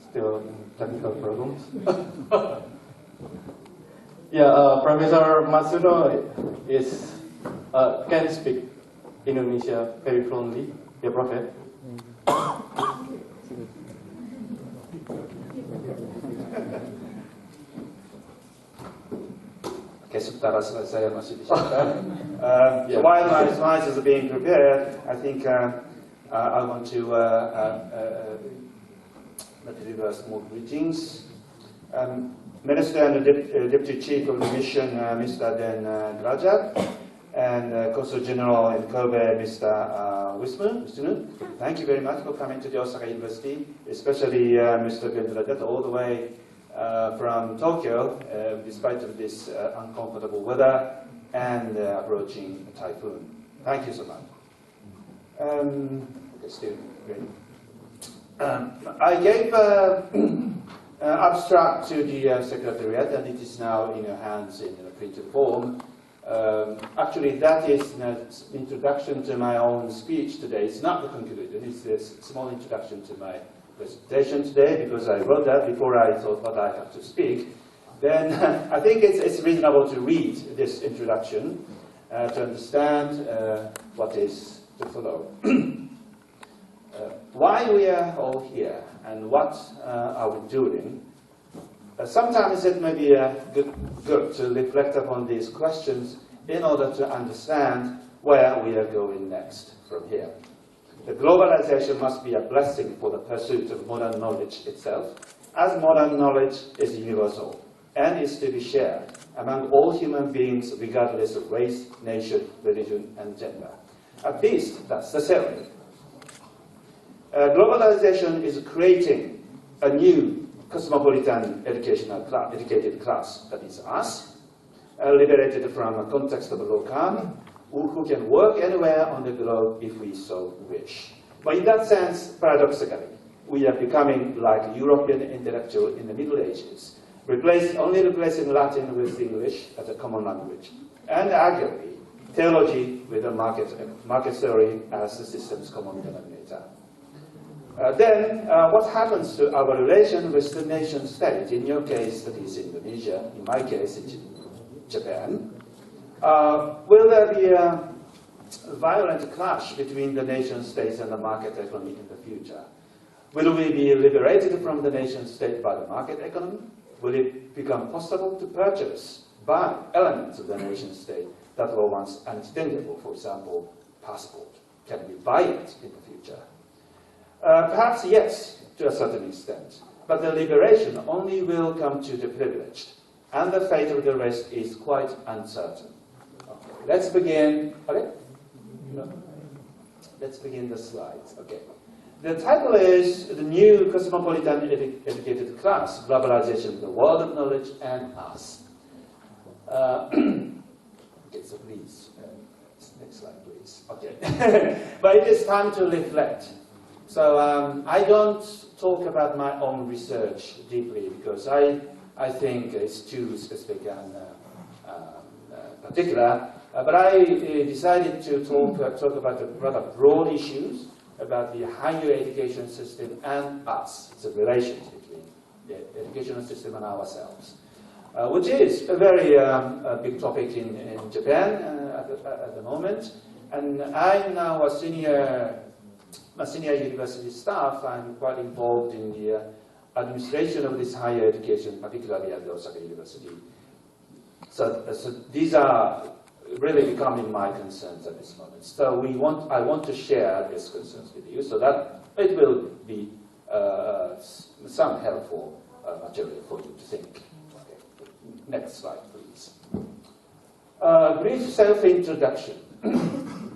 Still technical problems. Yeah, Professor Matsuno can speak Indonesia very fluently. Yeah, Prof.
Okay, sebentar saya masih disiapkan. So while my slides are being prepared, I think I want to deliver small greetings. Minister and the Deputy Chief of the Mission, Mr. Drajat, and Consul General in Kobe, Mr. Wisnu. Thank you very much for coming to the Osaka University, especially Mr. Drajat, all the way from Tokyo, despite of this uncomfortable weather and approaching typhoon. Thank you so much. Still great. I gave abstract to the Secretariat, and it is now in your hands in a printed form. Actually, that is an introduction to my own speech today. It's not the conclusion, it's a small introduction to my presentation today, because I wrote that before I thought what I have to speak. Then I think it's reasonable to read this introduction to understand what is to follow. Why we are all here and what are we doing? Sometimes it may be good to reflect upon these questions in order to understand where we are going next from here. The globalization must be a blessing for the pursuit of modern knowledge itself, as modern knowledge is universal and is to be shared among all human beings regardless of race, nation, religion, and gender. At least that's the theory. Globalization is creating a new cosmopolitan educated class, that is us, liberated from a context of locale, who can work anywhere on the globe if we so wish. But in that sense, paradoxically, we are becoming like European intellectual in the Middle Ages, only replacing Latin with English as a common language, and arguably theology with a market theory as the system's common denominator. Then, what happens to our relation with the nation state? In your case, that is Indonesia. In my case, it's Japan. Will there be a violent clash between the nation states and the market economy in the future? Will we be liberated from the nation state by the market economy? Will it become possible to purchase, buy elements of the nation state that were once unattainable? For example, passport. Can we buy it in the future? Perhaps yes, to a certain extent. But the liberation only will come to the privileged, and the fate of the rest is quite uncertain. Okay, let's begin. Okay? No. Let's begin the slides. Okay. The title is The New Cosmopolitan Educated Class, Globalization of the World of Knowledge and Us. Okay, so please, next slide, please. Okay. But it is time to reflect. So I don't talk about my own research deeply because I think it's too specific and particular. But I decided to talk about the rather broad issues about the higher education system and us. It's a relation between the educational system and ourselves, which is a very big topic in Japan at the moment. And I'm now a senior university staff. I'm quite involved in the administration of this higher education, particularly at the Osaka University. So these are really becoming my concerns at this moment. So I want to share these concerns with you so that it will be some helpful material for you to think. Okay. Next slide, please. Brief self-introduction.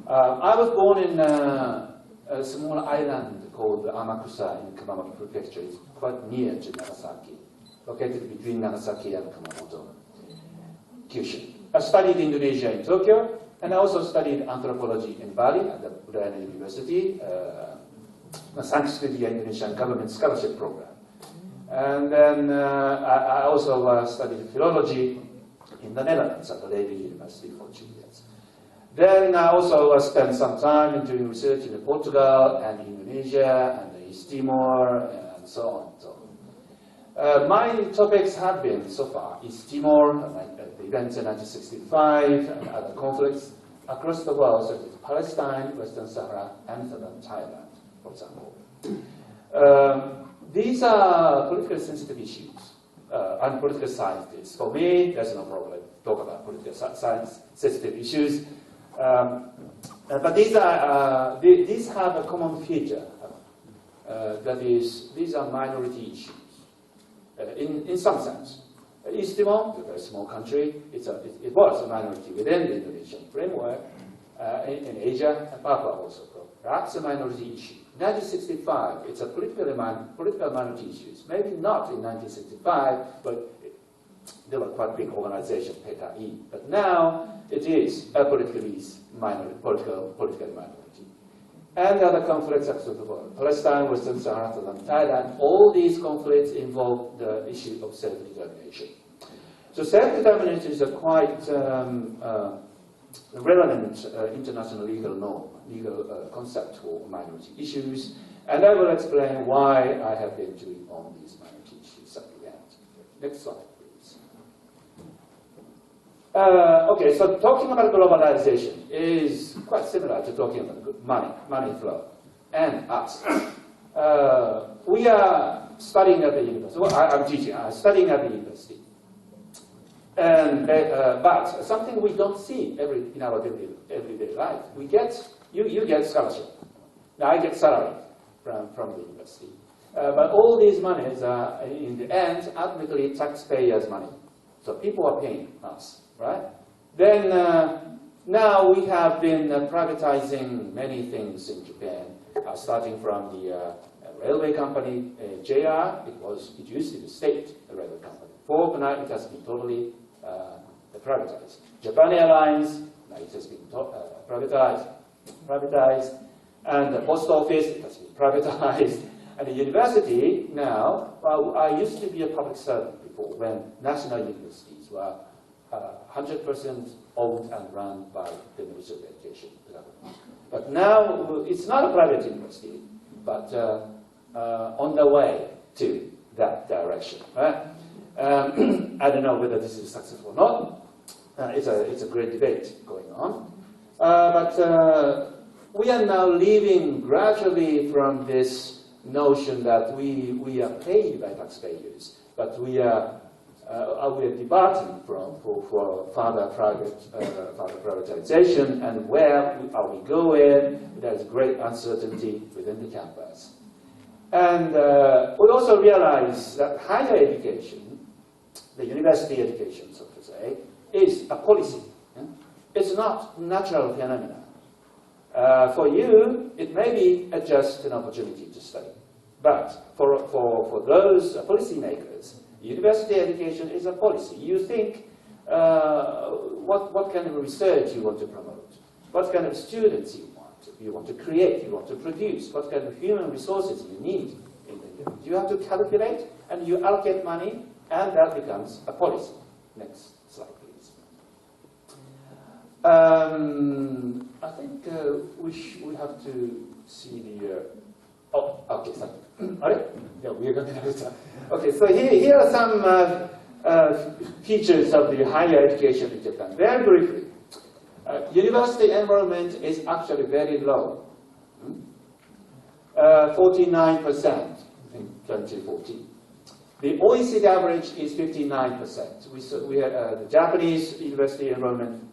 I was born in a small island called Amakusa in Kumamoto Prefecture. It's quite near to Nagasaki, located between Nagasaki and Kumamoto, Kiyoshi. I studied Indonesia in Tokyo, and I also studied anthropology in Bali at the Udayana University, thanks to the Indonesian government scholarship program. And then I also studied philology in the Netherlands at the Leiden University for 2 years. Then I also spent some time doing research in Portugal and Indonesia and East Timor and so on. My topics have been so far East Timor, the events in 1965, and other conflicts across the world, such as Palestine, Western Sahara, and southern Thailand, for example. These are politically sensitive issues. I'm a political scientist. For me, there's no problem to talk about political science sensitive issues. But these have a common feature. That is, these are minority issues. In some sense, East Timor, a very small country, it was a minority within the Indonesian framework. In Asia, and Papua also, perhaps a minority issue. 1965, it's a political minority issue. Maybe not in 1965, but there were quite big organizations, ppi. But now it is a political minority. And other conflicts across the world. Palestine, Western Sahara, and Thailand, all these conflicts involve the issue of self-determination. So self-determination is a quite relevant international legal norm, legal concept for minority issues. And I will explain why I have been doing on these minority issues at the end. Next slide, please. Okay, so talking about globalization is quite similar to talking about money flow, and us. We are studying at the university. Well, I'm teaching. I'm studying at the university, and but something we don't see in our everyday life. You get scholarship. Now I get salary from the university, but all these monies are in the end ultimately taxpayers' money. So people are paying us, right? Then. Now we have been privatizing many things in Japan, starting from the railway company, JR. It used to be a state railway company. For now it has been totally privatized. Japan Airlines, now it has been privatized. And the post office, it has been privatized. And the university now, I used to be a public servant before when national universities were 100% owned and run by the Ministry of Education. But now it's not a private university, but on the way to that direction. Right? I don't know whether this is successful or not. It's a great debate going on. But we are now leaving gradually from this notion that we are paid by taxpayers, but we are departing for further privatization, and where are we going? There is great uncertainty within the campus. And we also realize that higher education, the university education, so to say, is a policy. It's not natural phenomena. For you, it may be just an opportunity to study. But for those policymakers, university education is a policy. You think what kind of research you want to promote, what kind of students you want to create, you want to produce, what kind of human resources you need in the university. You have to calculate and you allocate money, and that becomes a policy. Next slide, please. I think we have to see the. Oh, okay, sorry. All right? Yeah, we are going to have it. Okay, so here are some features of the higher education in Japan. Very briefly, university enrollment is actually very low. 49% in 2014. The OECD average is 59%. The Japanese university enrollment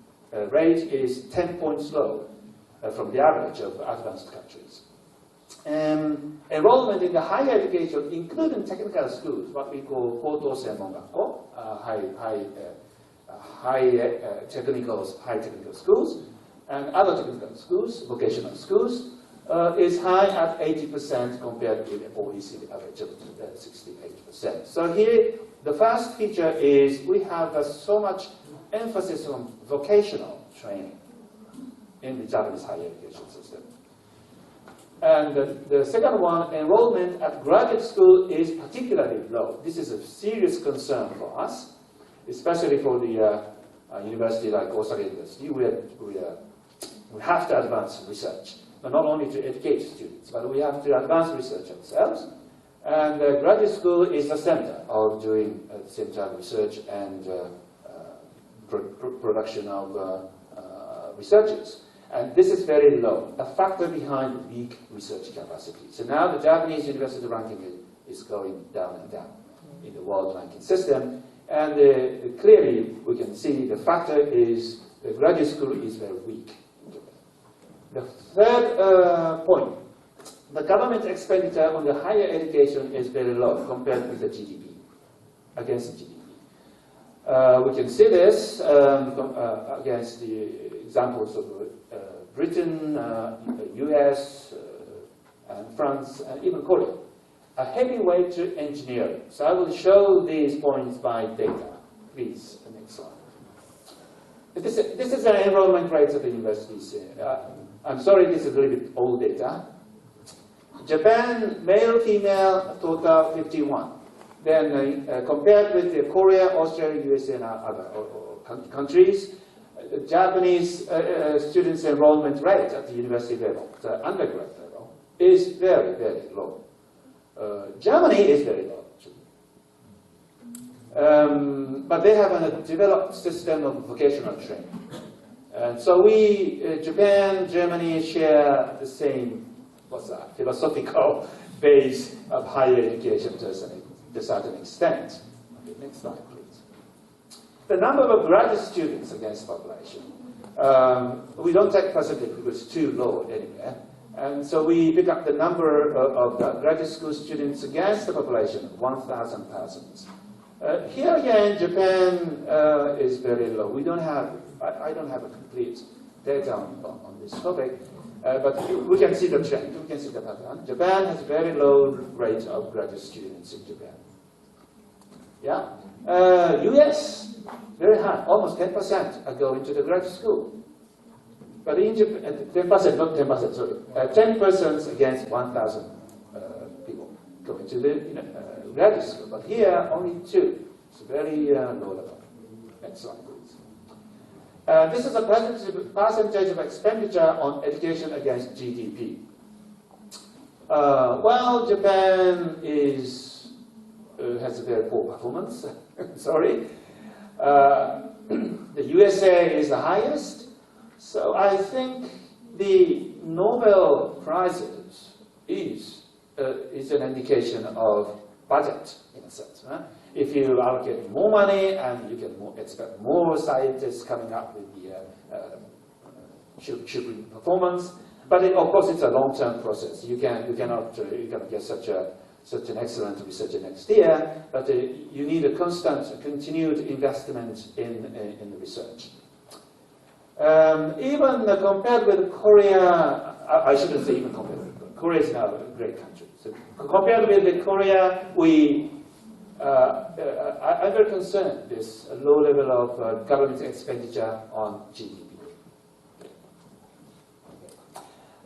rate is 10 points low from the average of advanced countries. Enrollment in the higher education, including technical schools, what we call Koto Senmon Gakko, high technical schools, and other technical schools, vocational schools, is high at 80% compared with the OECD average of 68%. So here, the first feature is we have so much emphasis on vocational training in the Japanese higher education system. And the second one, enrollment at graduate school is particularly low. This is a serious concern for us, especially for the university like Osaka University. We have to advance research, but not only to educate students, but we have to advance research ourselves. And graduate school is the center of doing the same time research and production of researchers. And this is very low, a factor behind weak research capacity. So now the Japanese university ranking is going down and down in the world ranking system. And clearly we can see the factor is the graduate school is very weak. The third point, the government expenditure on the higher education is very low compared with the GDP, against the GDP. We can see this against the examples of Britain, US, and France, and even Korea. A heavy weight to engineering. So I will show these points by data. Please, the next slide. This is the enrollment rates of the universities. I'm sorry, this is a little bit old data. Japan, male, female, total 51. Then compared with Korea, Australia, USA, and other countries, the Japanese students' enrollment rate at the university level, the undergrad level, is very, very low. Germany is very low, but they have a developed system of vocational training. And so Japan, Germany share the same, philosophical base of higher education to a certain extent. Okay, next slide, please. The number of graduate students against population. We don't take percentage because it's too low anywhere. And so we pick up the number of graduate school students against the population, 1,000 persons. Here again, Japan is very low. We don't have, I don't have a complete data on this topic, but we can see the trend, we can see the pattern. Japan has very low rate of graduate students in Japan. Yeah. US, very high, almost 10% are going to the graduate school. But in Japan, 10%, not 10%, sorry, 10 persons against 1,000 people going to the graduate school. But here, only 2. It's very low level. Next slide, please. This is a percentage of expenditure on education against GDP. Well, Japan has a very poor performance. Sorry. The USA is the highest. So I think the Nobel Prizes is an indication of budget, in a sense. Right? If you allocate more money and you can expect more scientists coming up with the supreme performance, but of course it's a long-term process. You cannot get such an excellent researcher next year, but you need a constant, continued investment in the research. Even compared with Korea, I shouldn't say even compared with Korea. Korea is now a great country. So compared with Korea, I'm very concerned this low level of government expenditure on GDP.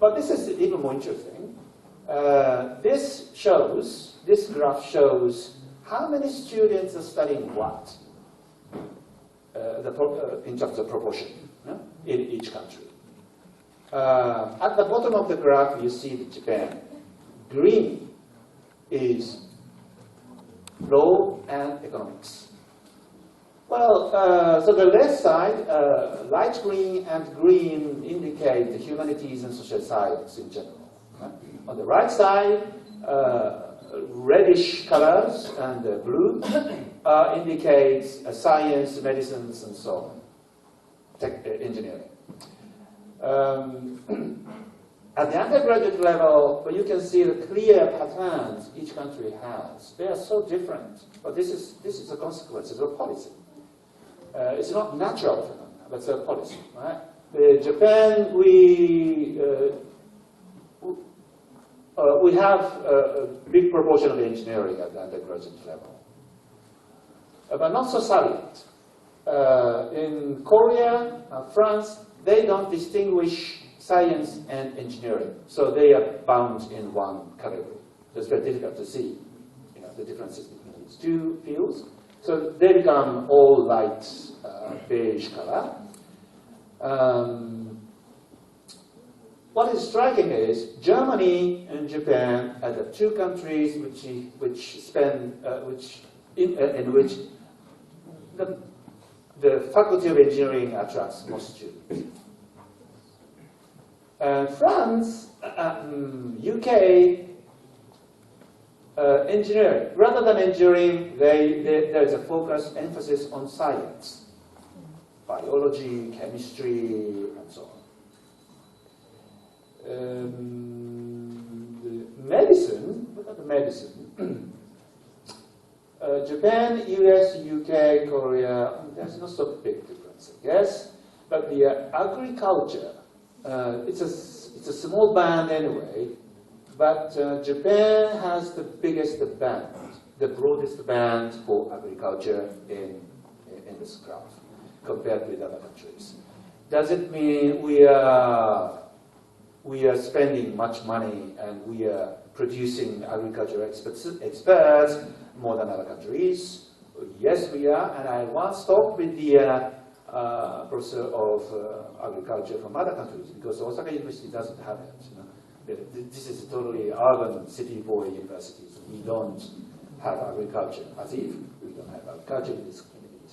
But this is even more interesting. This graph shows how many students are studying what in terms of proportion in each country. At the bottom of the graph, you see Japan. Green is law and economics. Well, so the left side, light green and green indicate the humanities and social science in general. On the right side, reddish colors and blue indicates science, medicines, and so on, engineering. At the undergraduate level, you can see the clear patterns each country has. They are so different, but this is a consequence of a policy. It's not natural phenomenon, but it's a policy. Right? Japan, we have a big proportion of engineering at the undergraduate level, but not so salient. In Korea, France, they don't distinguish science and engineering, so they are bound in one category. It's very difficult to see, the differences between these two fields. So they become all light beige color. What is striking is Germany and Japan are the two countries in which the Faculty of Engineering attracts most students. France, UK, engineering. Rather than engineering, there is a focus, emphasis on science, biology, chemistry, and so on. Medicine, look at the medicine. Japan, US, UK, Korea, there's not so big difference, I guess. But the agriculture, it's a small band anyway, but Japan has the biggest band, the broadest band for agriculture in this graph, compared with other countries. Does it mean we are spending much money and we are producing agricultural experts more than other countries? Yes, we are. And I once talked with the professor of agriculture from other countries, because Osaka University doesn't have it. This is a totally urban city boy university. So we don't have agriculture, as if we don't have agriculture in this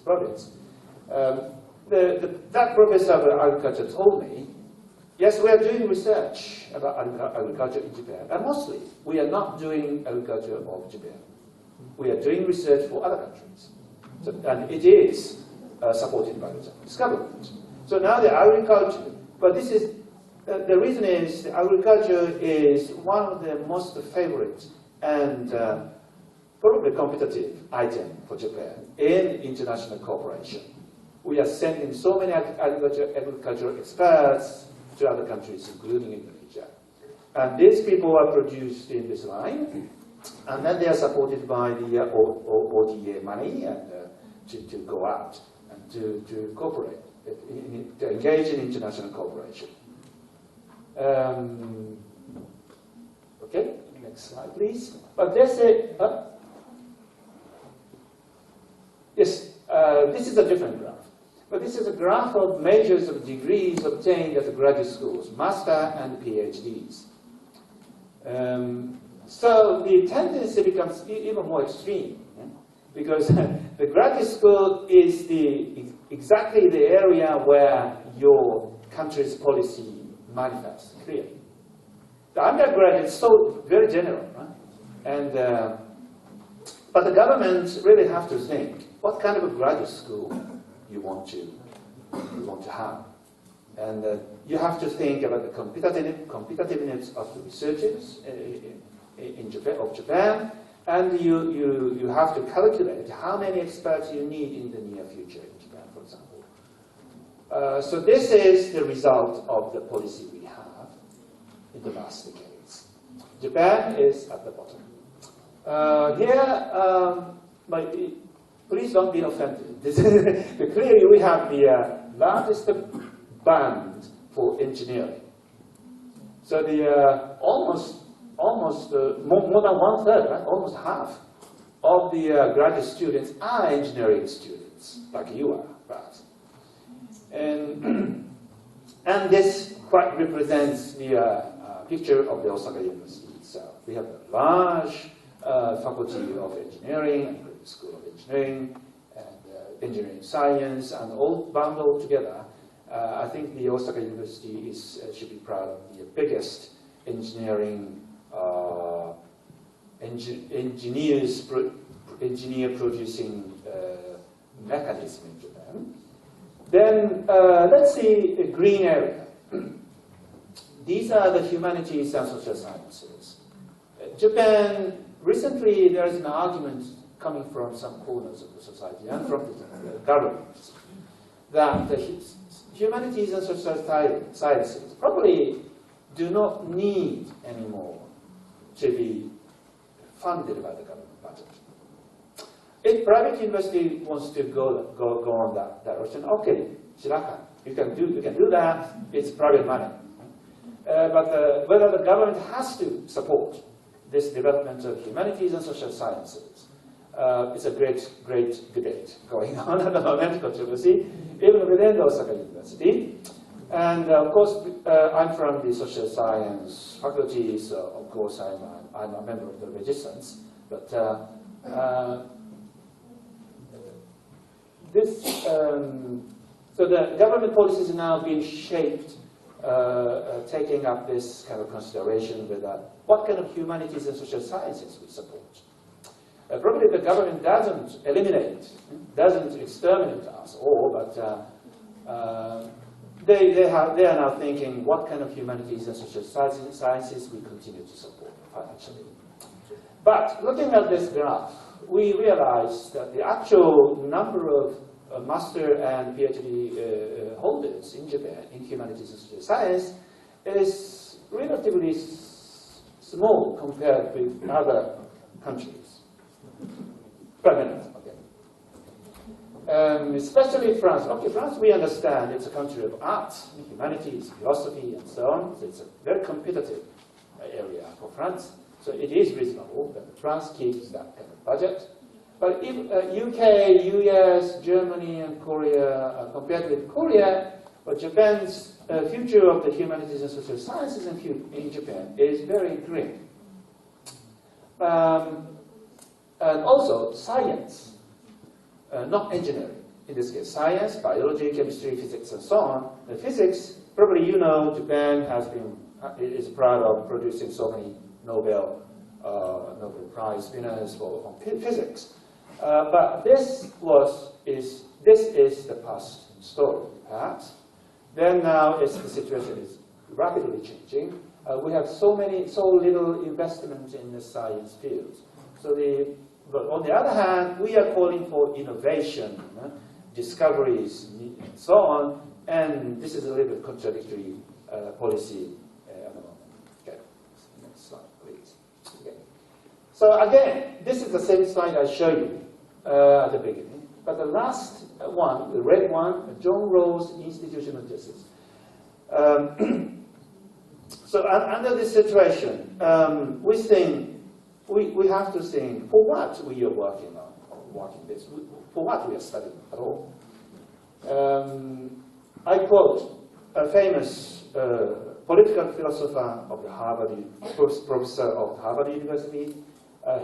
province. That professor of agriculture told me, yes, we are doing research about agriculture in Japan, and mostly we are not doing agriculture of Japan. We are doing research for other countries, and it is supported by the Japanese government. So now the agriculture, but this is, the reason is the agriculture is one of the most favorite and probably competitive item for Japan in international cooperation. We are sending so many agricultural experts to other countries, including Indonesia. And these people are produced in this line, and then they are supported by the ODA money and to go out and to cooperate. to engage in international cooperation. Okay, next slide, please. But there's a yes. This is a different graph. But this is a graph of measures of degrees obtained at the graduate schools, master and PhDs. So the tendency becomes even more extreme, because the graduate school is exactly the area where your country's policy manifests clearly. The undergraduate is so very general, right? And but the government really have to think what kind of a graduate school you want to have, and you have to think about the competitiveness of the researchers in Japan, and you have to calculate how many experts you need in the near future in Japan, for example. So this is the result of the policy we have in the last decades. Japan is at the bottom. Please don't be offended. Clearly, we have the largest band for engineering. So the almost more than 1/3, right? Almost half of the graduate students are engineering students, like you are, perhaps. And this quite represents the picture of the Osaka University itself. We have a large faculty of engineering, and school of engineering, and engineering science, and all bundled together. I think the Osaka University should be proud of the biggest engineering engineer producing mechanism in Japan. Then let's see a green area. These are the humanities and social sciences. Japan, recently there is an argument coming from some corners of the society and from the government that the humanities and social sciences probably do not need anymore to be funded by the government budget. If private university wants to go on that direction, okay, shirakan, you can do that. It's private money. But whether the government has to support this development of humanities and social sciences, it's a great debate going on at the moment, controversy, even within the Osaka University. And of course, I'm from the social science faculty, so of course I'm a member of the resistance. But so the government policies are now being shaped, taking up this kind of consideration with what kind of humanities and social sciences we support. Probably the government doesn't exterminate us all, but they are now thinking what kind of humanities and social sciences we continue to support financially. But looking at this graph, we realize that the actual number of master and PhD holders in Japan in humanities and social science is relatively small compared with other countries. Per minute, okay. Especially France. Okay, France, we understand it's a country of arts, humanities, philosophy, and so on. So it's a very competitive area for France. So it is reasonable that France keeps that kind of budget. But if UK, US, Germany, and Korea, compared with Korea, but Japan's future of the humanities and social sciences in Japan is very grim. And also science, not engineering. In this case, science, biology, chemistry, physics, and so on. The physics, probably you know, Japan is proud of producing so many Nobel Prize winners for physics. But this is the past story, perhaps. Then now the situation is rapidly changing. We have so little investment in the science fields. But on the other hand, we are calling for innovation, discoveries, and so on. And this is a little bit contradictory policy at the moment. Okay, next slide, please. Okay. So again, this is the same slide I showed you at the beginning. But the last one, the red one, John Rawls Institutional Justice. So under this situation, we have to think for what we are working on, this, for what we are studying at all. I quote a famous political philosopher of the Harvard, professor of Harvard University.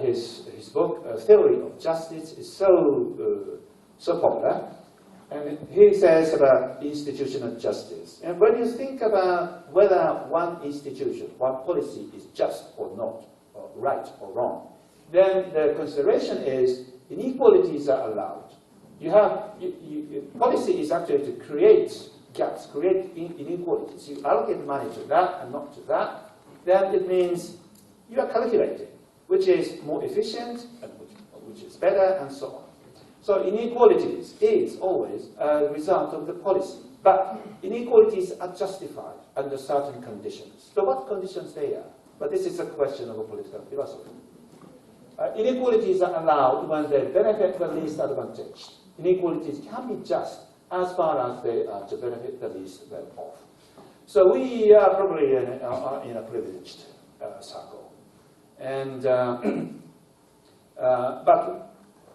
His book, Theory of Justice, is so popular. And he says about institutional justice. And when you think about whether one institution, one policy is just or not, or right or wrong, then the consideration is inequalities are allowed. Policy is actually to create gaps, create inequalities. You allocate money to that and not to that, then it means you are calculating which is more efficient and which is better, and so on. So inequalities is always a result of the policy. But inequalities are justified under certain conditions. So what conditions they are? But this is a question of a political philosophy. Inequalities are allowed when they benefit the least advantaged. Inequalities can be just as far as they are to benefit the least well off. So we are probably in a privileged circle. And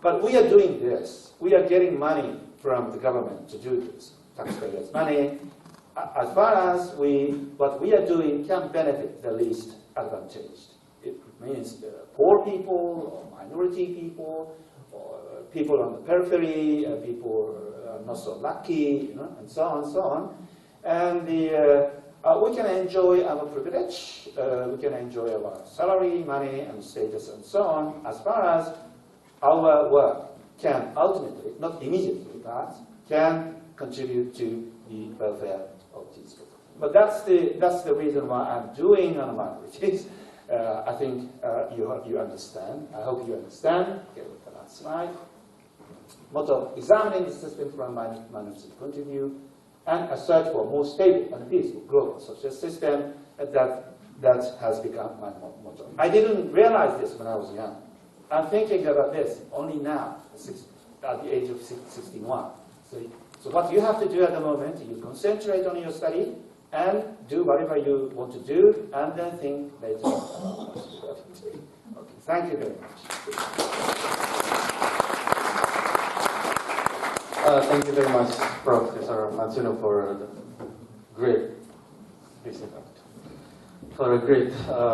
but we are doing this. We are getting money from the government to do this. Taxpayers' money. As far as what we are doing can benefit the least advantaged. It means poor people, or minority people, or people on the periphery, people not so lucky, and so on and so on. And we can enjoy our privilege, we can enjoy our salary, money, and status, and so on, as far as our work can ultimately, not immediately, but can contribute to the welfare of these people. But that's the reason why I'm doing on minorities. I think you understand. I hope you understand. Okay, the last slide. Motto: examining the system from a minority point of view, and a search for a more stable and peaceful global social system. That has become my motto. I didn't realize this when I was young. I'm thinking about this only now, at the age of 61. So what you have to do at the moment, you concentrate on your study and do whatever you want to do, and then think later. Okay, thank you very much.
Thank you very much, Professor Matsuno, for the great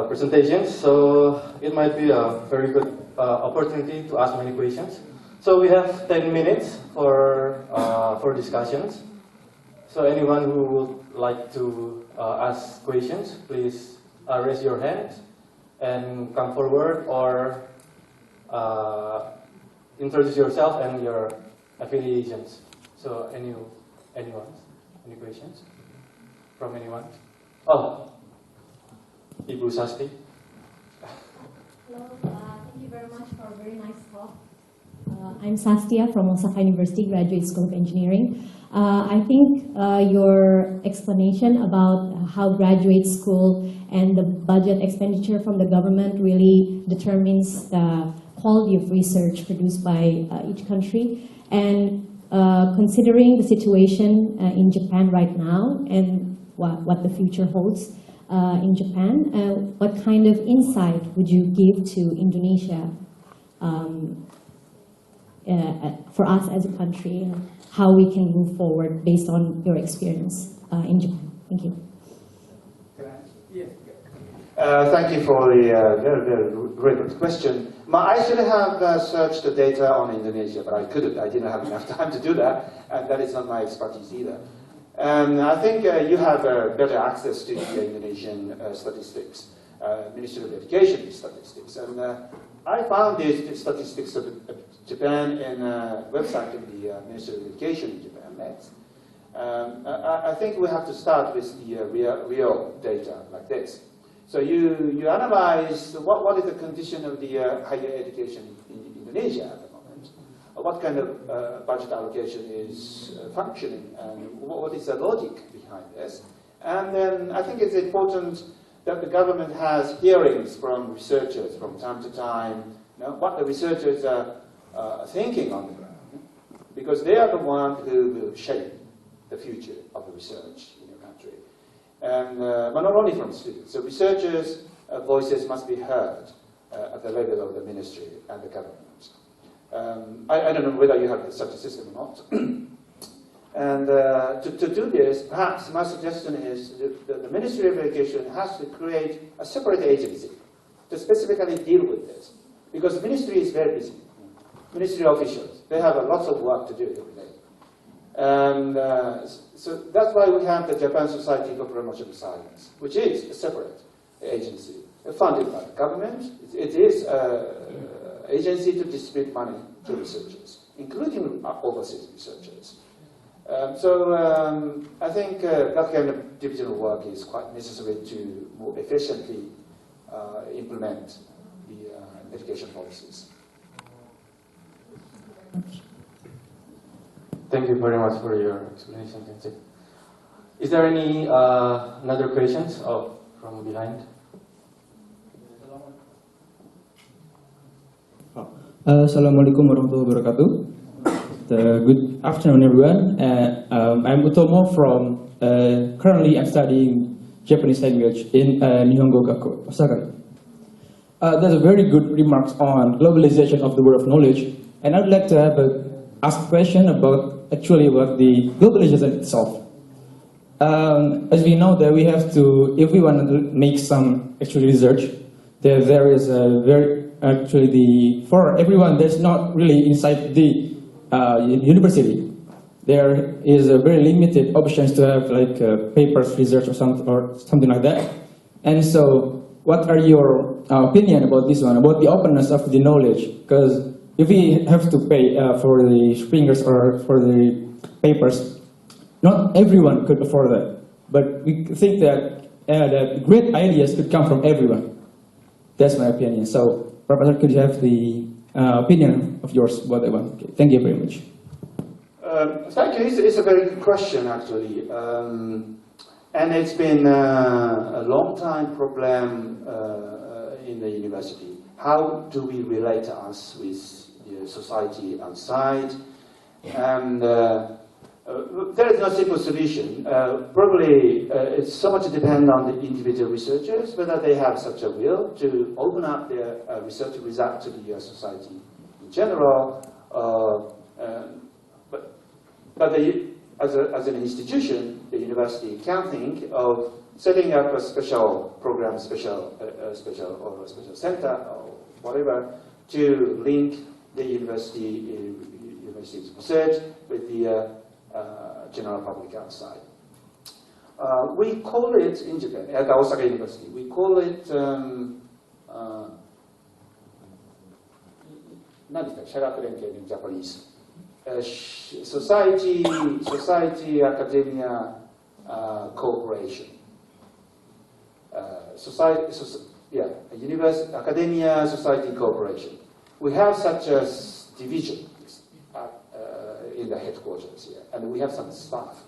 presentation. So it might be a very good opportunity to ask many questions. So we have 10 minutes for discussions. So anyone who would like to ask questions, please raise your hand and come forward, or introduce yourself and your affiliations. So anyone? Any questions from anyone? Oh, Ibu Sasti.
Hello, thank you very much for a very nice talk. I'm Sastia from Osaka University Graduate School of Engineering. I think your explanation about how graduate school and the budget expenditure from the government really determines the quality of research produced by each country. And considering the situation in Japan right now and what the future holds in Japan, what kind of insight would you give to Indonesia for us as a country, and how we can move forward based on your experience in Japan? Thank you.
Thank you for the very great question. I should have searched the data on Indonesia, but I couldn't. I didn't have enough time to do that, and that is not my expertise either. I think you have better access to the Indonesian statistics, Ministry of Education statistics, and I found these statistics of Japan in a website of the Ministry of Education in Japan. Next, I think we have to start with the real data like this. So you analyze what is the condition of the higher education in Indonesia at the moment, what kind of budget allocation is functioning, and what is the logic behind this. And then I think it's important that the government has hearings from researchers from time to time, what the researchers are thinking on the ground. because they are the ones who will shape the future of the research in your country. And, but not only from students, so researchers' voices must be heard at the level of the ministry and the government. I don't know whether you have such a system or not. And to do this, perhaps my suggestion is the Ministry of Education has to create a separate agency to specifically deal with this. Because the ministry is very busy. Ministry officials, they have lots of work to do every day. And so that's why we have the Japan Society for Promotion of Science, which is a separate agency, funded by the government. It is an agency to distribute money to researchers, including overseas researchers. I think that kind of division of work is quite necessary to more efficiently implement the education policies.
Thank you very much for your explanation, Sensei. Is there any another questions from behind?
Assalamualaikum warahmatullahi wabarakatuh. Good afternoon, everyone. I'm Utomo from, currently I'm studying Japanese language in Nihongo Gakko, Osaka. There's a very good remarks on globalization of the world of knowledge, and I'd like to ask a question about the globalization itself. As we know that we have to, if we want to make some research, there is a for everyone that's not really inside the university, there is a very limited options to have papers research or something like that. And so, what are your opinion about this one, about the openness of the knowledge? Because if we have to pay for the springers or for the papers, not everyone could afford that. But we think that great ideas could come from everyone. That's my opinion. So, Professor, could you have the opinion of yours about that one? Okay. Thank you very much.
Thank you. It's a very good question, actually. And it's been a long time problem in the university. How do we relate us with the society outside? And there is no simple solution. Probably it's so much dependent on the individual researchers, whether they have such a will to open up their research result to the society in general. But as an institution, the university can think of setting up a special program, special center or whatever to link the university's research with the general public outside. We call it in Japan, at Osaka University, we call it in Japanese. Society Academia Cooperation. Academia Society Cooperation. We have such a division in the headquarters here, and we have some staff,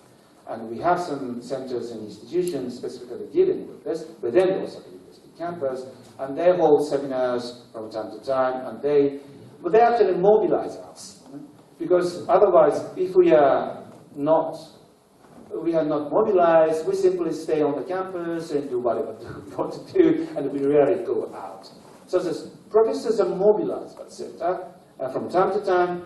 and we have some centers and institutions specifically dealing with this within the Osaka University campus, and they hold seminars from time to time, and they actually mobilize us. Because otherwise, if we are not mobilized, we simply stay on the campus and do whatever we want to do, and we rarely go out. So the professors are mobilized by the center, and from time to time,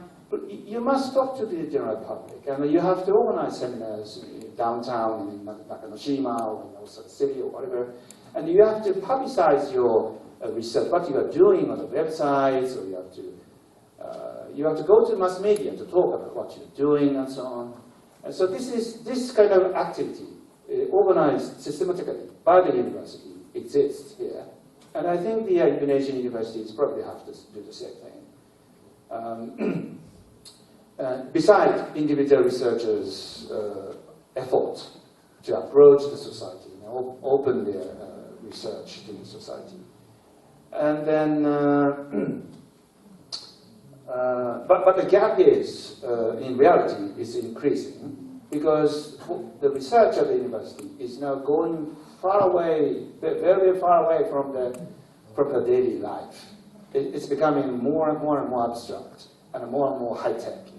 you must talk to the general public, and you have to organize seminars downtown in Nakanoshima or in Osaka City or whatever, and you have to publicize your research, what you are doing on the websites, or you have to go to mass media to talk about what you're doing and so on. And so this kind of activity, organized systematically by the university, exists here. And I think the Indonesian universities probably have to do the same thing. Besides individual researchers' effort to approach the society, open their research to the society. And then but the gap is, in reality, is increasing because the research at the university is now going far away, very far away from the daily life. It's becoming more and more abstract and more high-tech.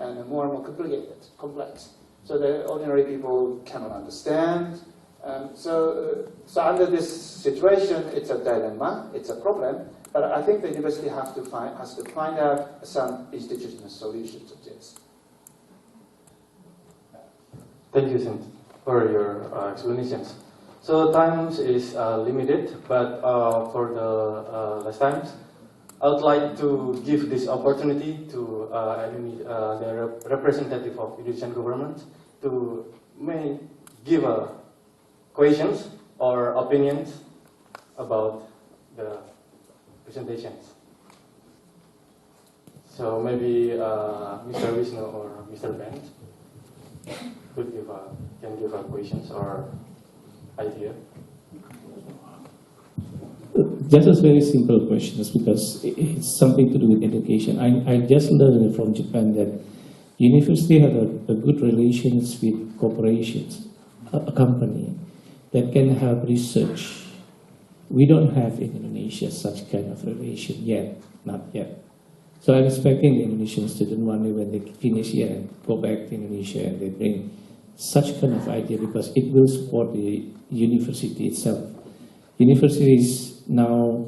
and more complicated, complex. So the ordinary people cannot understand. So under this situation, it's a dilemma, it's a problem, but I think the university has to find out some institutional solutions to this.
Thank you, Sint, for your explanations. So time is limited, but for the last times, I would like to give this opportunity to the representative of Indonesian government to give questions or opinions about the presentations. So maybe Mr. Wisnu or Mr. Bent can give questions or idea.
Just a very simple questions because it's something to do with education. I just learned from Japan that university have a good relations with corporations, a company that can have research. We don't have in Indonesia such kind of relation yet, not yet. So I'm expecting the Indonesian student one day when they finish here and go back to Indonesia and they bring such kind of idea because it will support the university itself. Universities now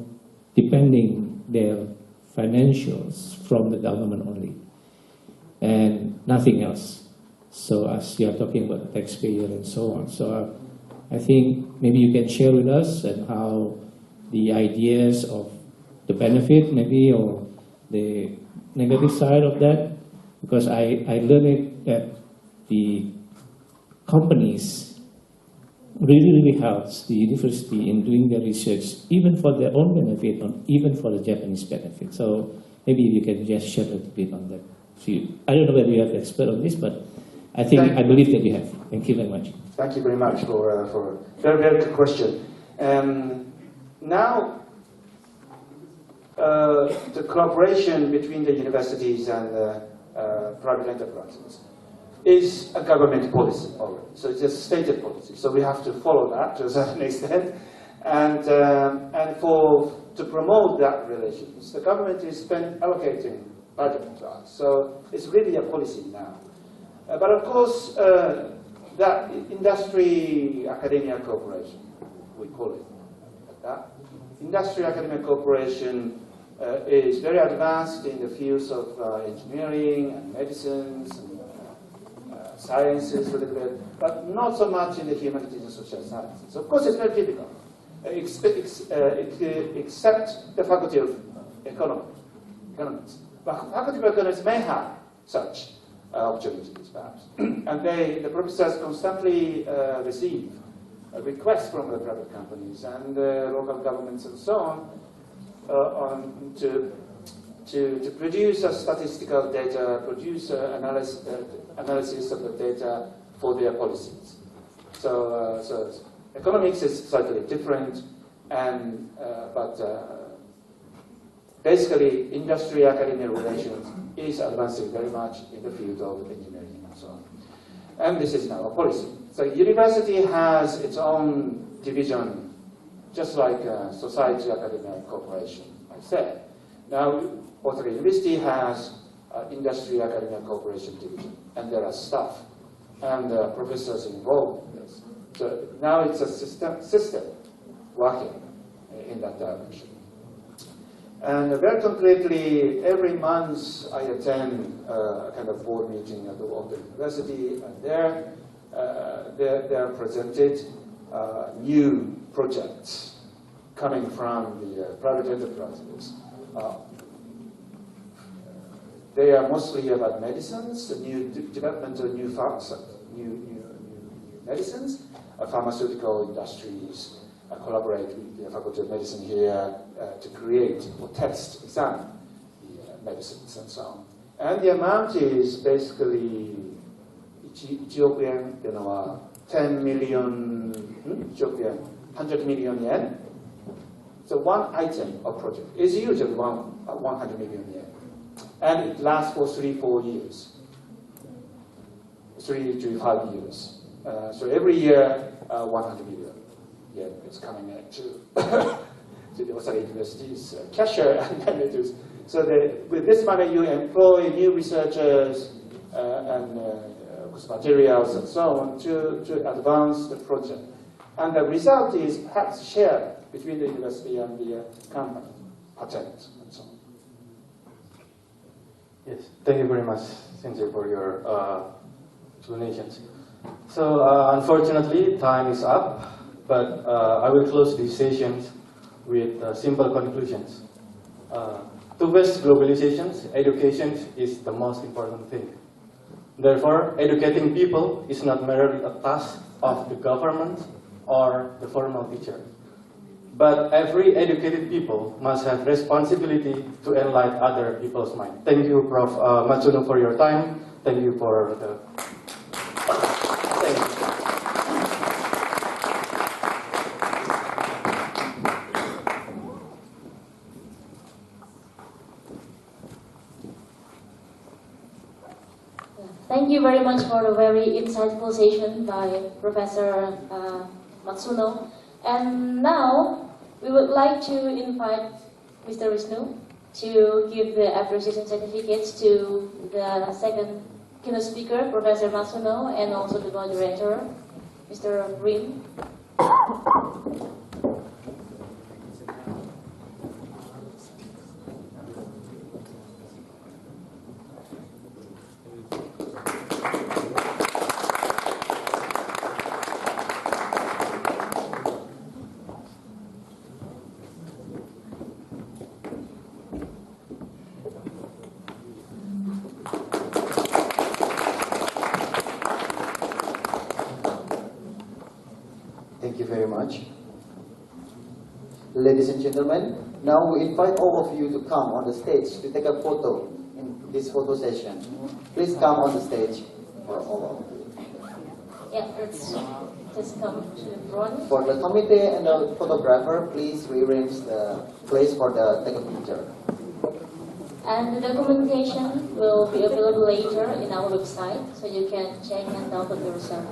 depending their financials from the government only and nothing else. So as you are talking about the taxpayer and so on. So I think maybe you can share with us and how the ideas of the benefit maybe or the negative side of that, because I learned it that the companies really helps the university in doing their research, even for their own benefit, or even for the Japanese benefit. So maybe you can just share a little bit on that. So I don't know whether you have the expert on this, but I believe that you have. Thank you very much.
Thank you very much for a very, very good question. Now, the cooperation between the universities and private enterprises is a government policy already. So it's a stated policy. So we have to follow that to a certain extent. And to promote that relations, the government is allocating budget to us. So it's really a policy now. But of course, that industry-academia cooperation, we call it like that. Industry-academia cooperation is very advanced in the fields of engineering and medicines and sciences a little bit, but not so much in the humanities and social sciences. Of course, it's very difficult, except the Faculty of Economics. But Faculty of Economics may have such opportunities, perhaps. And the professors constantly receive requests from the private companies and local governments and so on to produce a statistical data, produce analysis of the data for their policies. So economics is slightly different, and but basically industry-academia relations is advancing very much in the field of engineering and so on. And this is now a policy. So university has its own division, just like society academia corporation, I said. Now, Osaka University has industry academia corporation division, and there are staff and professors involved in this. So now it's a system working in that direction. And very concretely, every month I attend a kind of board meeting at the university, and there are presented new projects coming from the private enterprises. They are mostly about medicines, the new development of new medicines, pharmaceutical industries. Collaborate with the Faculty of Medicine here to create or test, examine the medicines and so on. And the amount is basically 1 yen, 10 million, 100 million yen. So one item of project is usually 100 million yen. And it lasts for 3-4 years, 3 to 5 years. So every year, 100 million. Yeah, it's coming to the Osaka University's cashier, and then it is. So with this money, you employ new researchers, and with materials and so on to advance the project. And the result is perhaps shared between the university and the company, patent and so on.
Yes, thank you very much, Sensei, for your explanations. So, unfortunately, time is up, but I will close these sessions with simple conclusions. To face globalizations, education is the most important thing. Therefore, educating people is not merely a task of the government or the formal teacher. But every educated people must have responsibility to enlighten other people's mind. Thank you, Prof. Matsuno, for your time. Thank you for the... Thank you.
Thank you very much for a very insightful session by Professor Matsuno. And now, we would like to invite Mr. Wisnu to give the appreciation certificates to the second keynote speaker, Professor Matsuno, and also the moderator, Mr. Rim.
Thank you very much. Ladies and gentlemen, now we invite all of you to come on the stage to take a photo in this photo session. Please come on the stage for all of you.
Yeah, let's just come to the front.
For the committee and the photographer, please rearrange the place for the take a picture.
And the documentation will be available later in our website, so you can check and download yourself.